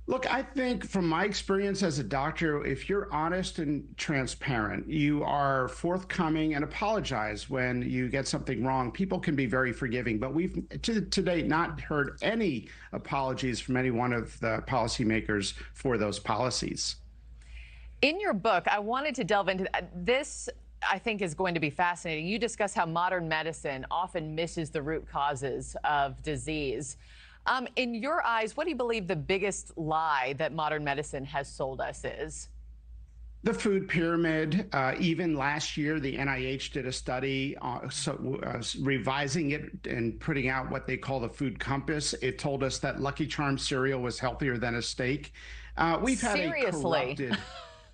Speaker 5: Look, I think from my experience as a doctor, if you're honest and transparent, you are forthcoming and apologize when you get something wrong, people can be very forgiving. But we've to date not heard any apologies from any one of the policymakers for those policies.
Speaker 25: In your book, I wanted to delve into this. I think is going to be fascinating. You discuss how modern medicine often misses the root causes of disease. In your eyes, what do you believe the biggest lie that modern medicine has sold us is?
Speaker 5: The food pyramid. Even last year, the NIH did a study revising it and putting out what they call the food compass. It told us that Lucky Charms cereal was healthier than a steak. We've had a corrupted...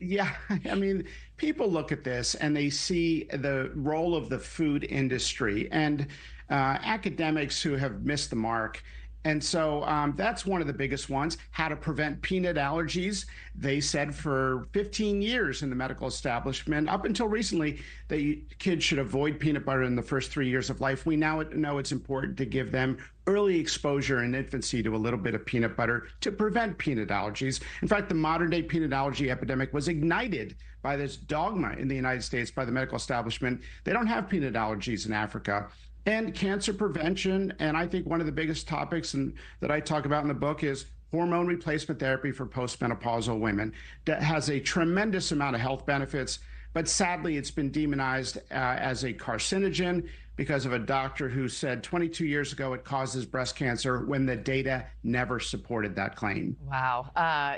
Speaker 5: Yeah, I mean, people look at this and they see the role of the food industry and academics who have missed the mark. And so that's one of the biggest ones, how to prevent peanut allergies. They said for 15 years in the medical establishment, up until recently, that kids should avoid peanut butter in the first 3 years of life. We now know it's important to give them early exposure in infancy to a little bit of peanut butter to prevent peanut allergies. In fact, the modern day peanut allergy epidemic was ignited by this dogma in the United States by the medical establishment. They don't have peanut allergies in Africa. And cancer prevention, and I think one of the biggest topics that I talk about in the book is hormone replacement therapy for postmenopausal women that has a tremendous amount of health benefits, but sadly it's been demonized as a carcinogen because of a doctor who said 22 years ago it causes breast cancer when the data never supported that claim.
Speaker 25: Wow.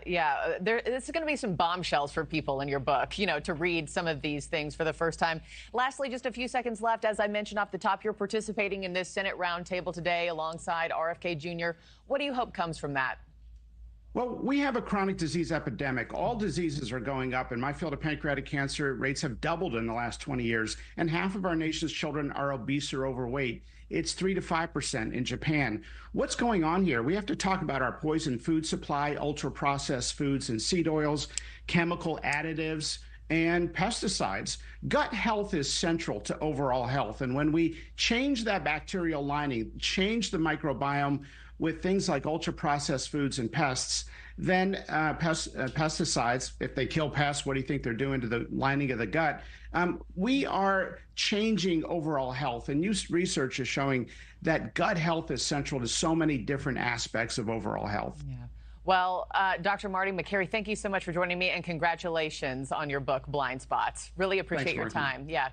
Speaker 25: Yeah, this is going to be some bombshells for people in your book, to read some of these things for the first time. Lastly, just a few seconds left. As I mentioned off the top, you're participating in this Senate roundtable today alongside RFK Jr. What do you hope comes from that?
Speaker 5: Well, we have a chronic disease epidemic. All diseases are going up. In my field of pancreatic cancer, rates have doubled in the last 20 years, and half of our nation's children are obese or overweight. It's 3 to 5% in Japan. What's going on here? We have to talk about our poison food supply, ultra-processed foods and seed oils, chemical additives, and pesticides. Gut health is central to overall health. And when we change that bacterial lining, change the microbiome, with things like ultra-processed foods and pests, then pesticides, if they kill pests, what do you think they're doing to the lining of the gut? We are changing overall health, and new research is showing that gut health is central to so many different aspects of overall health.
Speaker 25: Yeah. Well, Dr. Marty Makary, thank you so much for joining me, and congratulations on your book, Blind Spots. Really appreciate your time. Yeah.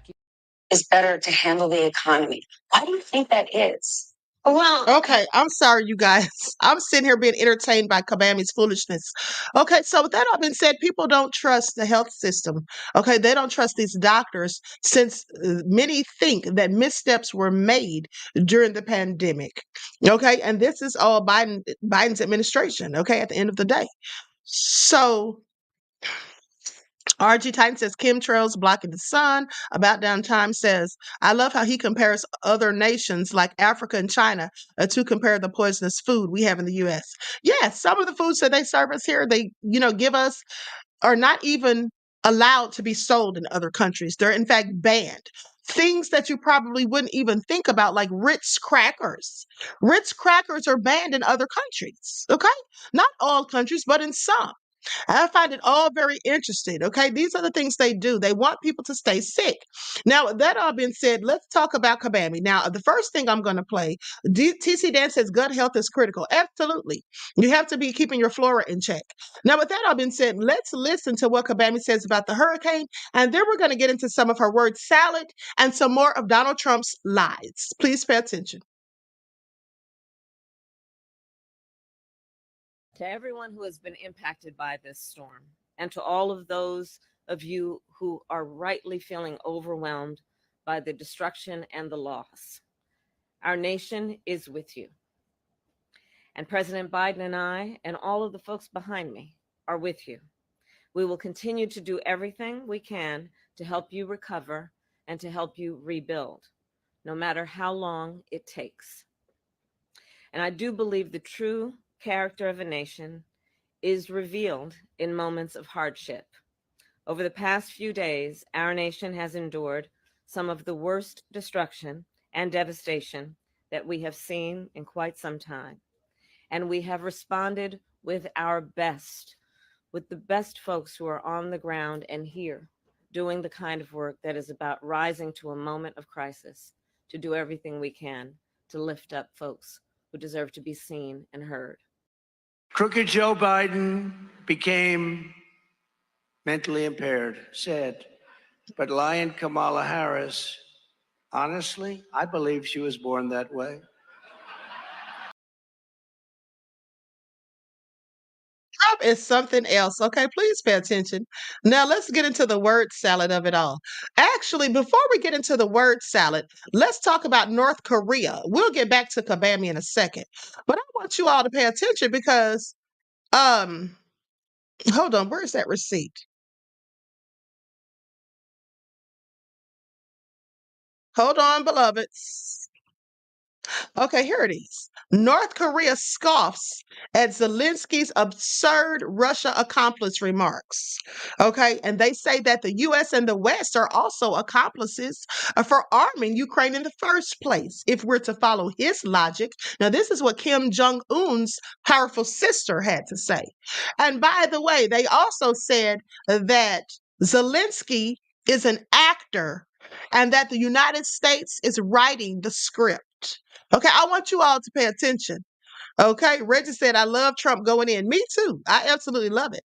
Speaker 4: Is better to handle the economy. Why do you think that is? Well,
Speaker 8: Okay, I'm sorry, you guys. I'm sitting here being entertained by Kabami's foolishness. Okay, so with that all being said, people don't trust the health system. Okay, they don't trust these doctors since many think that missteps were made during the pandemic. Okay, and this is all Biden's administration. Okay, at the end of the day. So RG Titan says chemtrails blocking the sun. About Down Time says, I love how he compares other nations like Africa and China to compare the poisonous food we have in the U.S. Yes, some of the foods that they serve us here, they, give us are not even allowed to be sold in other countries. They're in fact banned. Things that you probably wouldn't even think about, like Ritz crackers. Ritz crackers are banned in other countries. Okay. Not all countries, but in some. I find it all very interesting. Okay, these are the things they do. They want people to stay sick. Now, with that all being said, let's talk about Kabami. Now, the first thing I'm going to play, TC Dan says gut health is critical. Absolutely. You have to be keeping your flora in check. Now, with that all being said, let's listen to what Kabami says about the hurricane, and then we're going to get into some of her word salad and some more of Donald Trump's lies. Please pay attention.
Speaker 11: To everyone who has been impacted by this storm, and to all of those of you who are rightly feeling overwhelmed by the destruction and the loss, our nation is with you. And President Biden and I, and all of the folks behind me, are with you. We will continue to do everything we can to help you recover and to help you rebuild, no matter how long it takes. And I do believe the true character of a nation is revealed in moments of hardship. Over the past few days, our nation has endured some of the worst destruction and devastation that we have seen in quite some time. And we have responded with our best, with the best folks who are on the ground and here doing the kind of work that is about rising to a moment of crisis to do everything we can to lift up folks who deserve to be seen and heard.
Speaker 13: Crooked Joe Biden became mentally impaired, sad. But Lion Kamala Harris, honestly, I believe she was born that way.
Speaker 8: Trump is something else. Okay, please pay attention. Now let's get into the word salad of it all. Actually, before we get into the word salad, let's talk about North Korea. We'll get back to Kabami in a second. But I want you all to pay attention because hold on, where's that receipt? Hold on, beloveds. Okay, here it is. North Korea scoffs at Zelensky's absurd Russia accomplice remarks. Okay, and they say that the U.S. and the West are also accomplices for arming Ukraine in the first place, if we're to follow his logic. Now, this is what Kim Jong Un's powerful sister had to say. And by the way, they also said that Zelensky is an actor and that the United States is writing the script. Okay, I want you all to pay attention. Okay, Reggie said, I love Trump going in. Me too. I absolutely love it.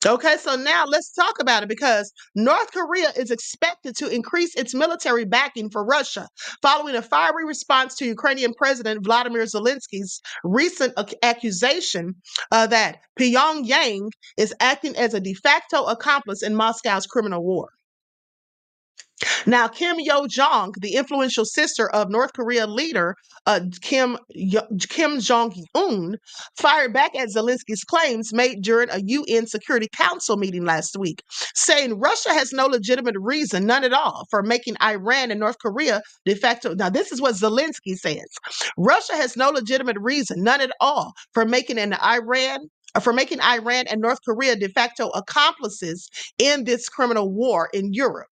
Speaker 8: Okay, so now let's talk about it because North Korea is expected to increase its military backing for Russia following a fiery response to Ukrainian President Vladimir Zelensky's recent accusation that Pyongyang is acting as a de facto accomplice in Moscow's criminal war. Now, Kim Yo-jong, the influential sister of North Korea leader Kim Jong-un, fired back at Zelensky's claims made during a UN Security Council meeting last week, saying Russia has no legitimate reason, none at all, for making Iran and North Korea de facto. Now, this is what Zelensky says. Russia has no legitimate reason, none at all, for making Iran and North Korea de facto accomplices in this criminal war in Europe.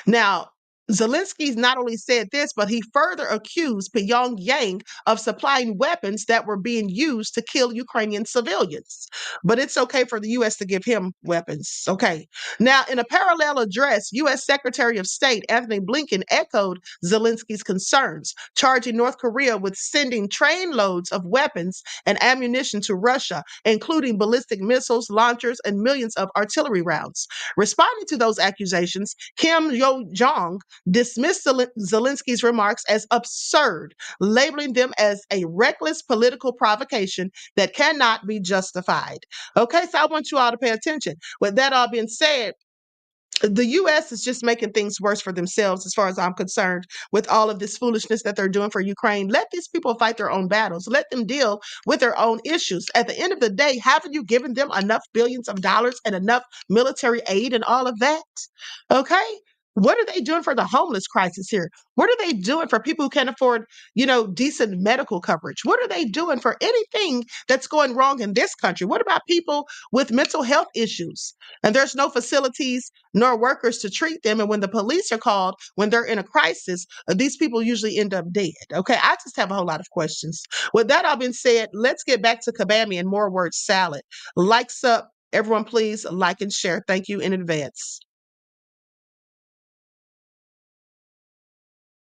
Speaker 8: Now, Zelensky not only said this, but he further accused Pyongyang of supplying weapons that were being used to kill Ukrainian civilians. But it's okay for the U.S. to give him weapons. Okay. Now, in a parallel address, U.S. Secretary of State Anthony Blinken echoed Zelensky's concerns, charging North Korea with sending trainloads of weapons and ammunition to Russia, including ballistic missiles, launchers, and millions of artillery rounds. Responding to those accusations, Kim Yo-jong dismissed Zelensky's remarks as absurd, labeling them as a reckless political provocation that cannot be justified. Okay, so I want you all to pay attention. With that all being said, the U.S. is just making things worse for themselves, as far as I'm concerned, with all of this foolishness that they're doing for Ukraine. Let these people fight their own battles. Let them deal with their own issues. At the end of the day, haven't you given them enough billions of dollars and enough military aid and all of that? Okay? What are they doing for the homeless crisis here? What are they doing for people who can't afford, decent medical coverage? What are they doing for anything that's going wrong in this country? What about people with mental health issues? And there's no facilities nor workers to treat them. And when the police are called, when they're in a crisis, these people usually end up dead. Okay, I just have a whole lot of questions. With that all being said, let's get back to Kabami and more word salad. Likes up, everyone, please like and share. Thank you in advance.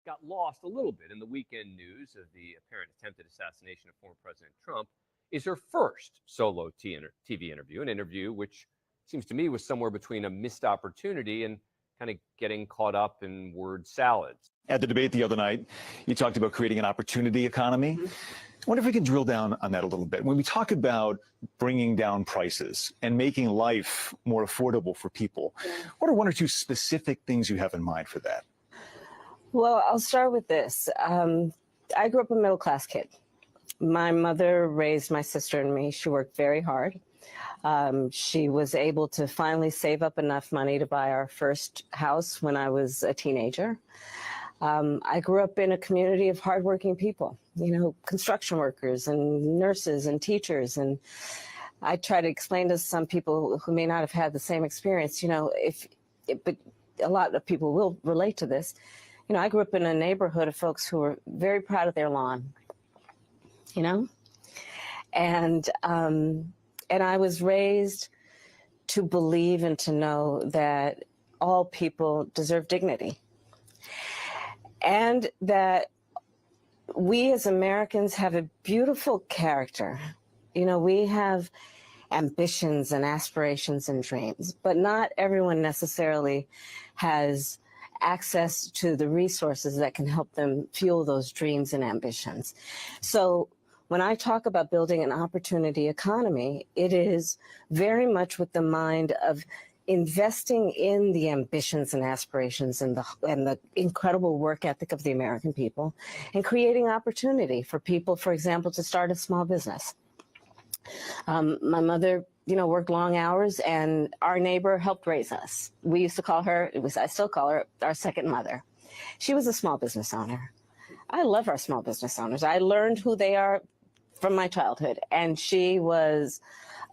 Speaker 7: Got lost a little bit in the weekend news of the apparent attempted assassination of former President Trump is her first solo TV interview, an interview which seems to me was somewhere between a missed opportunity and kind of getting caught up in word salads.
Speaker 9: At the debate the other night, you talked about creating an opportunity economy. I wonder if we can drill down on that a little bit. When we talk about bringing down prices and making life more affordable for people, what are one or two specific things you have in mind for that?
Speaker 10: Well, I'll start with this. I grew up a middle-class kid. My mother raised my sister and me. She worked very hard. She was able to finally save up enough money to buy our first house when I was a teenager. I grew up in a community of hardworking people, construction workers and nurses and teachers. And I try to explain to some people who may not have had the same experience, but a lot of people will relate to this. I grew up in a neighborhood of folks who were very proud of their lawn, and I was raised to believe and to know that all people deserve dignity, and that we as Americans have a beautiful character. We have ambitions and aspirations and dreams, but not everyone necessarily has access to the resources that can help them fuel those dreams and ambitions. So when I talk about building an opportunity economy, it is very much with the mind of investing in the ambitions and aspirations and the incredible work ethic of the American people, and creating opportunity for people, for example, to start a small business. My mother worked long hours, and our neighbor helped raise us. We used to call her, I still call her, our second mother. She was a small business owner. I love our small business owners. I learned who they are from my childhood, and she was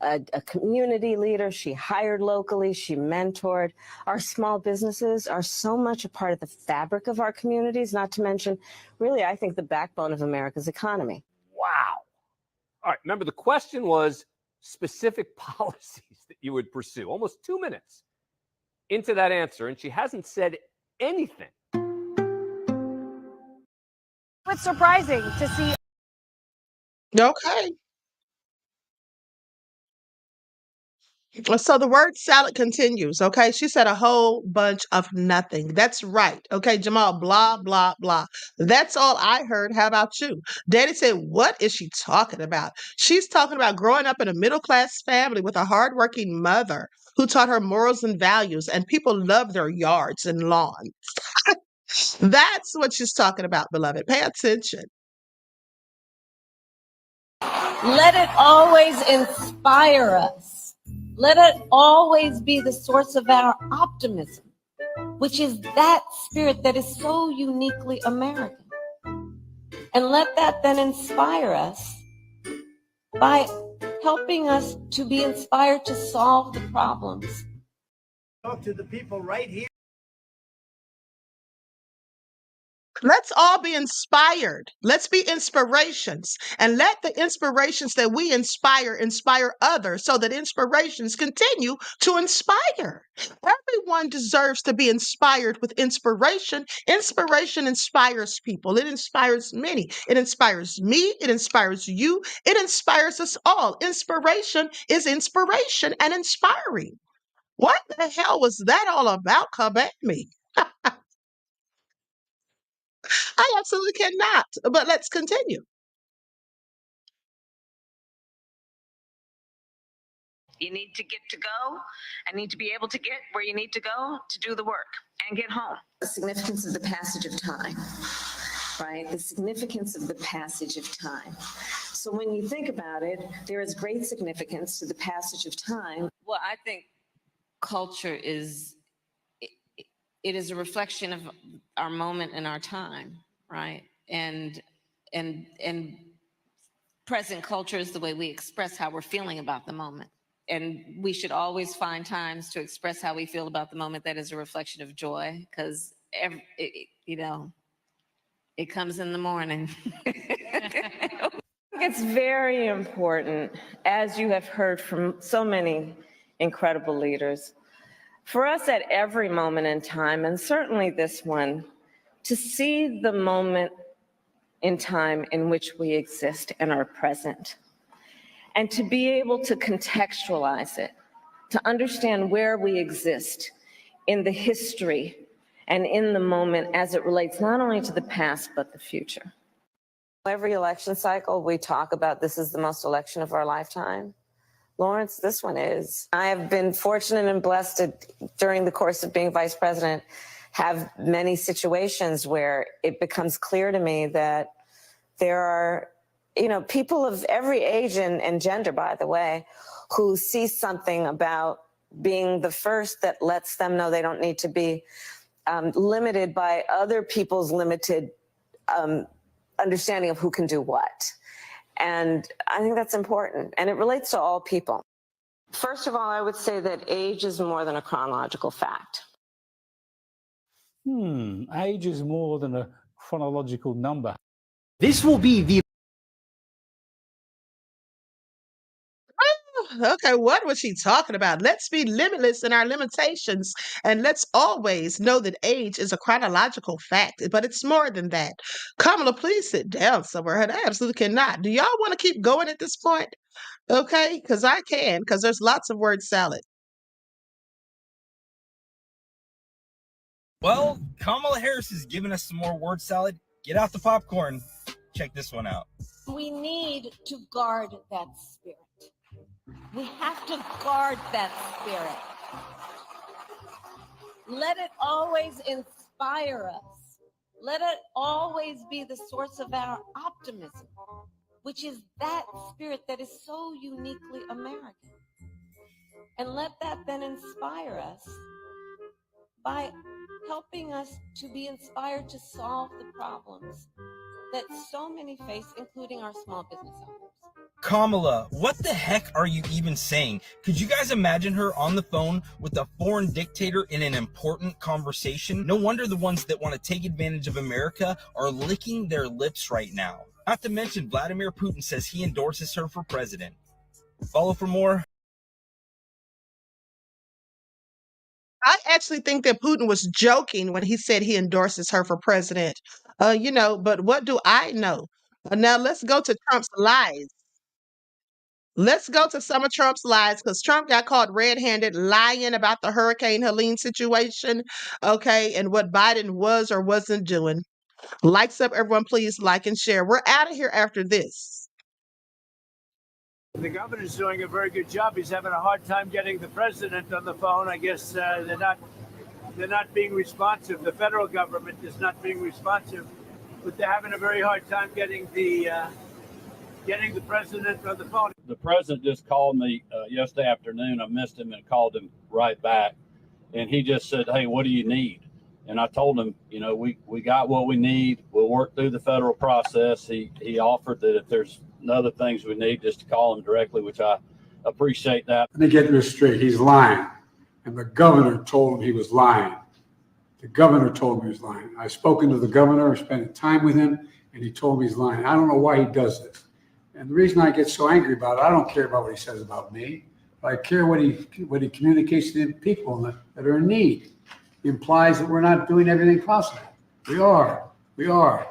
Speaker 10: a community leader. She hired locally. She mentored. Our small businesses are so much a part of the fabric of our communities, not to mention, really, I think, the backbone of America's economy.
Speaker 7: Wow. All right, remember the question was specific policies that you would pursue. Almost 2 minutes into that answer, and she hasn't said anything.
Speaker 21: It's surprising to see.
Speaker 8: Okay. So the word salad continues, okay? She said a whole bunch of nothing. That's right. Okay, Jamal, blah, blah, blah. That's all I heard. How about you? Daddy said, what is she talking about? She's talking about growing up in a middle-class family with a hardworking mother who taught her morals and values, and people love their yards and lawns. That's what she's talking about, beloved. Pay attention.
Speaker 21: Let it always inspire us. Let it always be the source of our optimism, which is that spirit that is so uniquely American. And let that then inspire us by helping us to be inspired to solve the problems.
Speaker 13: Talk to the people right here.
Speaker 8: Let's all be inspired. Let's be inspirations, and let the inspirations that we inspire others, so that inspirations continue to inspire. Everyone deserves to be inspired with inspiration. Inspiration inspires people. It inspires many. It inspires me. It inspires you. It inspires us all. Inspiration is inspiration and inspiring. What the hell was that all about? Come at me. I absolutely cannot. But let's continue.
Speaker 4: You need to get to go and need to be able to get where you need to go to do the work and get home.
Speaker 10: The significance of the passage of time, right? The significance of the passage of time. So when you think about it, there is great significance to the passage of time.
Speaker 11: Well, I think culture is, it is a reflection of our moment and our time, right? And present culture is the way we express how we're feeling about the moment. And we should always find times to express how we feel about the moment that is a reflection of joy, because you know, it comes in the morning.
Speaker 10: It's very important, as you have heard from so many incredible leaders, for us at every moment in time, and certainly this one, to see the moment in time in which we exist and are present, and to be able to contextualize it, to understand where we exist in the history and in the moment as it relates not only to the past, but the future.
Speaker 4: Every election cycle, we talk about this is the most election of our lifetime. Lawrence, this one is. I have been fortunate and blessed to, during the course of being vice president, have many situations where it becomes clear to me that there are, you know, people of every age and gender, by the way, who see something about being the first that lets them know they don't need to be limited by other people's limited understanding of who can do what. And I think that's important, and it relates to all people. First of all, I would say that age is more than a chronological fact.
Speaker 12: Age is more than a chronological number.
Speaker 16: This will be the
Speaker 8: Okay, what was she talking about? Let's be limitless in our limitations, and let's always know that age is a chronological fact, but it's more than that. Kamala, please sit down somewhere. I absolutely cannot. Do y'all want to keep going at this point? Okay, because I can, because there's lots of word salad.
Speaker 17: Well, Kamala Harris is giving us some more word salad. Get out the popcorn. Check this one out.
Speaker 21: We need to guard that spirit. We have to guard that spirit. Let it always inspire us. Let it always be the source of our optimism, which is that spirit that is so uniquely American. And let that then inspire us by helping us to be inspired to solve the problems that so many face, including our small business owners.
Speaker 17: Kamala, what the heck are you even saying? Could you guys imagine her on the phone with a foreign dictator in an important conversation? No wonder the ones that want to take advantage of America are licking their lips right now. Not to mention Vladimir Putin says he endorses her for president. Follow for more.
Speaker 8: I actually think that Putin was joking when he said he endorses her for president. You know, but what do I know? Now let's go to Trump's lies. Let's go to some of Trump's lies, because Trump got caught red-handed lying about the Hurricane Helene situation, okay, and what Biden was or wasn't doing. Likes up, everyone, please like and share. We're out of here after this.
Speaker 2: The governor's doing a very good job. He's having a hard time getting the president on the phone. I guess they're not being responsive. The federal government is not being responsive, but they're having a very hard time getting the president on the phone.
Speaker 22: The president just called me yesterday afternoon. I missed him and called him right back. And he just said, hey, what do you need? And I told him, you know, we got what we need. We'll work through the federal process. He offered that if there's other things we need, just to call him directly, which I appreciate that.
Speaker 23: Let me get this straight. He's lying. And the governor told him he was lying.
Speaker 14: The governor told me he was lying. I've spoken to the governor, spent time with him, and he told me he's lying. I don't know why he does this. And the reason I get so angry about it, I don't care about what he says about me, but I care what he communicates to the people that are in need. He implies that we're not doing everything possible. We are. We are.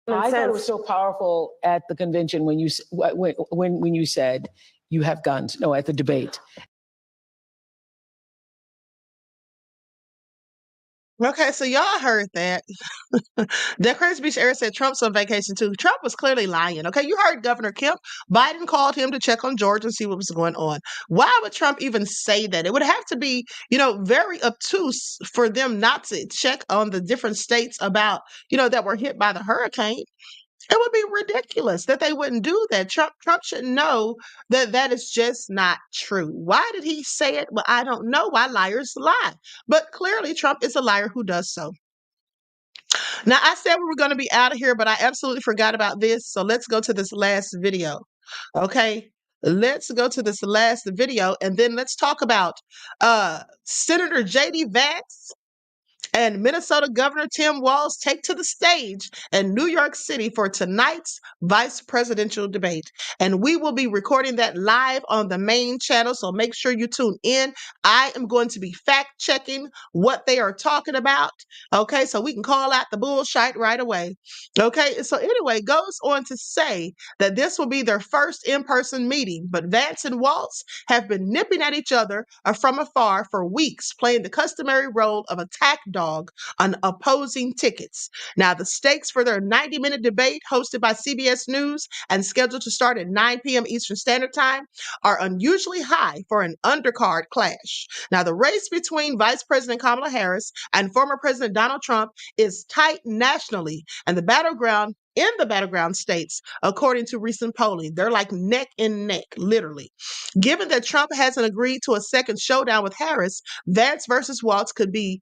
Speaker 15: I thought it was so powerful at the convention when you said you have guns. No, at the debate.
Speaker 8: Okay, so y'all heard that. The Crazy Beach area said Trump's on vacation too. Trump was clearly lying. Okay, you heard Governor Kemp. Biden called him to check on Georgia and see what was going on. Why would Trump even say that? It would have to be, very obtuse for them not to check on the different states about, that were hit by the hurricane. It would be ridiculous that they wouldn't do that. Trump should know that that is just not true. Why did he say it? Well, I don't know why liars lie. But clearly Trump is a liar who does so. Now, I said we were going to be out of here, but I absolutely forgot about this. So let's go to this last video. Okay. Let's go to this last video and then let's talk about Senator J.D. Vance and Minnesota Governor Tim Walz take to the stage in New York City for tonight's vice presidential debate. And we will be recording that live on the main channel, so make sure you tune in. I am going to be fact checking what they are talking about, okay, so we can call out the bullshit right away. Okay, so anyway, goes on to say that this will be their first in-person meeting, but Vance and Walz have been nipping at each other from afar for weeks, playing the customary role of attack dog on opposing tickets. Now, the stakes for their 90-minute debate hosted by CBS News and scheduled to start at 9 p.m. Eastern Standard Time are unusually high for an undercard clash. Now, the race between Vice President Kamala Harris and former President Donald Trump is tight nationally, and the battleground states, according to recent polling, they're like neck and neck, literally. Given that Trump hasn't agreed to a second showdown with Harris, Vance versus Walz could be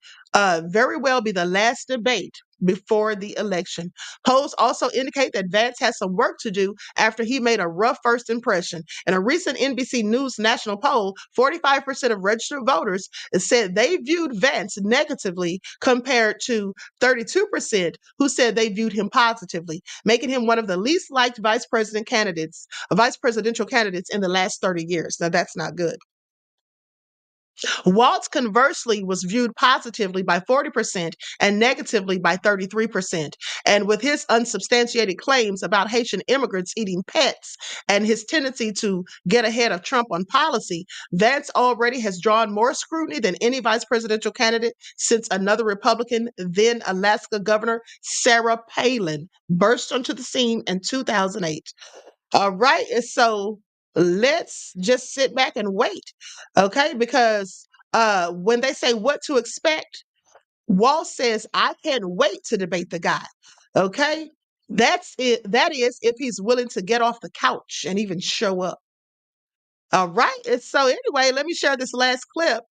Speaker 8: very well be the last debate before the election. Polls also indicate that Vance has some work to do after he made a rough first impression. In a recent NBC News national poll, 45% of registered voters said they viewed Vance negatively compared to 32% who said they viewed him positively, making him one of the least liked vice presidential candidates in the last 30 years. Now, that's not good. Walz, conversely, was viewed positively by 40% and negatively by 33%. And with his unsubstantiated claims about Haitian immigrants eating pets and his tendency to get ahead of Trump on policy, Vance already has drawn more scrutiny than any vice presidential candidate since another Republican, then Alaska Governor Sarah Palin, burst onto the scene in 2008. All right, so let's just sit back and wait, okay? Because when they say what to expect, Walz says, I can't wait to debate the guy, okay? That's it. That is if he's willing to get off the couch and even show up. All right, and so anyway, let me share this last clip.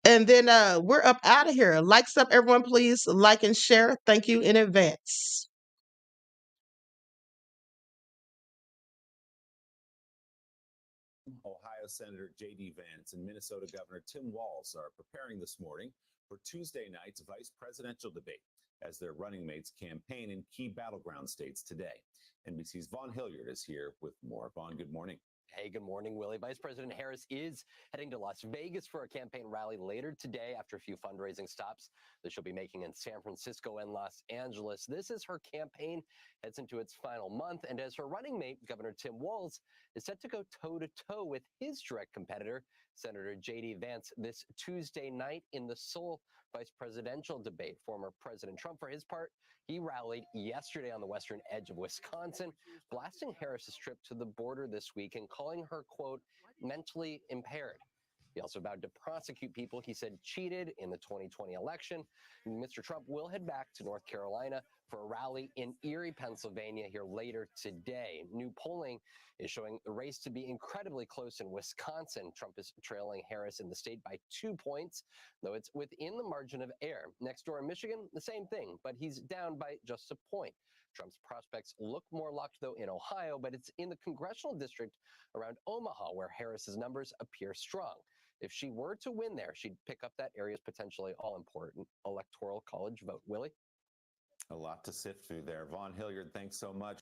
Speaker 8: And then we're up out of here. Likes up, everyone, please like and share. Thank you in advance.
Speaker 18: Ohio Senator J.D. Vance and Minnesota Governor Tim Walz are preparing this morning for Tuesday night's vice presidential debate as their running mates campaign in key battleground states today. NBC's Vaughn Hilliard is here with more. Vaughn, good morning.
Speaker 19: Hey, good morning, Willie. Vice President Harris is heading to Las Vegas for a campaign rally later today after a few fundraising stops that she'll be making in San Francisco and Los Angeles. This is her campaign heads into its final month, and as her running mate, Governor Tim Walz, is set to go toe-to-toe with his direct competitor, Senator J.D. Vance, this Tuesday night in the sole vice presidential debate. Former President Trump, for his part, he rallied yesterday on the western edge of Wisconsin, blasting Harris's trip to the border this week and calling her, quote, mentally impaired. He also vowed to prosecute people he said cheated in the 2020 election. Mr. Trump will head back to North Carolina for a rally in Erie, Pennsylvania here later today. New polling is showing the race to be incredibly close in Wisconsin. Trump is trailing Harris in the state by 2 points, though it's within the margin of error. Next door in Michigan, the same thing, but he's down by just a point. Trump's prospects look more locked, though, in Ohio, but it's in the congressional district around Omaha where Harris's numbers appear strong. If she were to win there, she'd pick up that area's potentially all-important electoral college vote. Willie?
Speaker 18: A lot to sift through there. Vaughn Hilliard, thanks so much.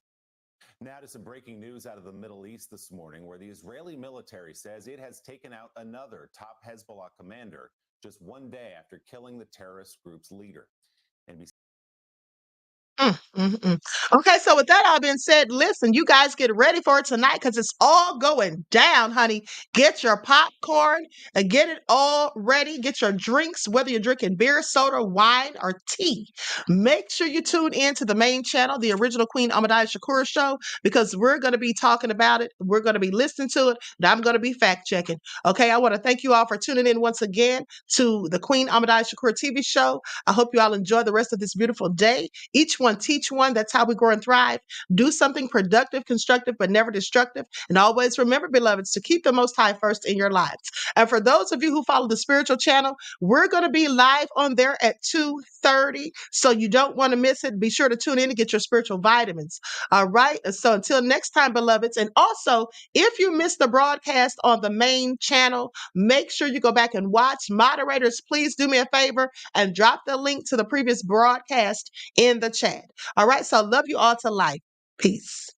Speaker 18: Now to some breaking news out of the Middle East this morning, where the Israeli military says it has taken out another top Hezbollah commander just one day after killing the terrorist group's leader. NBC.
Speaker 8: Okay, so with that all being said, listen, you guys get ready for it tonight because it's all going down, honey. Get your popcorn and get it all ready. Get your drinks, whether you're drinking beer, soda, wine, or tea. Make sure you tune in to the main channel, the original Queen Ahmadiyyah Shakur show, because we're going to be talking about it. We're going to be listening to it, and I'm going to be fact checking. Okay, I want to thank you all for tuning in once again to the Queen Ahmadiyyah Shakur TV show. I hope you all enjoy the rest of this beautiful day. Each one teach one. That's how we grow and thrive. Do something productive, constructive, but never destructive. And always remember, beloveds, to keep the Most High first in your lives. And for those of you who follow the spiritual channel, we're going to be live on there at 2:30. So you don't want to miss it. Be sure to tune in to get your spiritual vitamins. All right. So until next time, beloveds. And also, if you missed the broadcast on the main channel, make sure you go back and watch. Moderators, please do me a favor and drop the link to the previous broadcast in the chat. All right. So I love you all to life. Peace.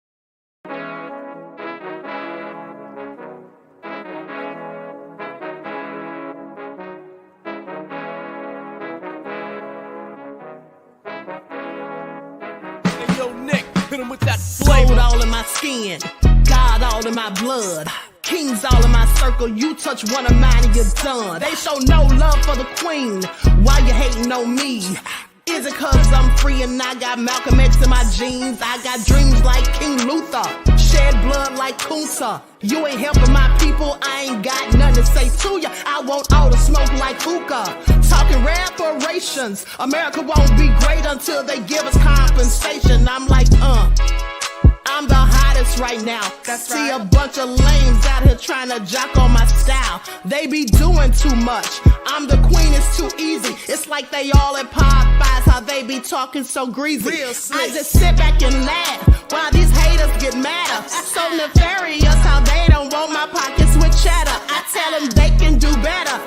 Speaker 1: Yo, Nick, hit him with that flavor. Gold all in my skin, God all in my blood. Kings all in my circle, you touch one of mine and you're done. They show no love for the queen, why you hating on me? Is it cause I'm free and I got Malcolm X in my jeans? I got dreams like King Luther, shed blood like Kunta. You ain't helping my people, I ain't got nothing to say to ya. I want all the smoke like hookah. Talking reparations, America won't be great until they give us compensation. I'm like, I'm the hottest right now. See a bunch of lames out here trying to jock on my style. They be doing too much. I'm the queen, it's too easy. It's like they all at Popeyes, how they be talking so greasy. I just sit back and laugh while these haters get madder. So nefarious how they don't want my pockets with cheddar. I tell them they can do better.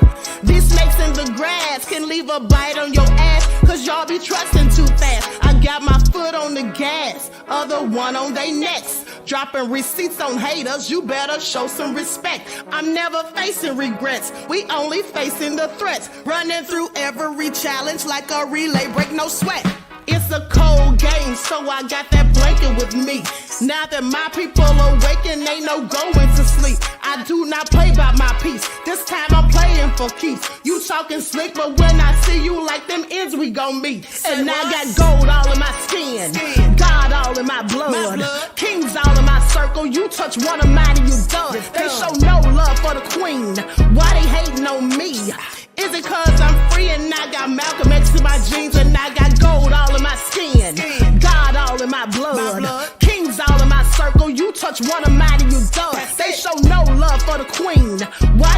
Speaker 1: These snakes in the grass can leave a bite on your ass, cause y'all be trusting too fast. I got my foot on the gas, other one on they necks. Dropping receipts on haters, you better show some respect. I'm never facing regrets, we only facing the threats. Running through every challenge like a relay, break no sweat. It's a cold game, so I got that blanket with me. Now that my people awaken, ain't no going to sleep. I do not play by my piece, this time I'm playing for keeps. You talking slick, but when I see you like them ends, we gon' meet. And I got gold all in my skin, God all in my blood. Kings all in my circle, you touch one of mine and you done. They show no love for the queen, why they hating on me? Is it cause I'm free and I got Malcolm X in my jeans and I got gold all in my skin, God all in my blood. Kings all in my circle, you touch one of mine and you done. They show no love for the queen, why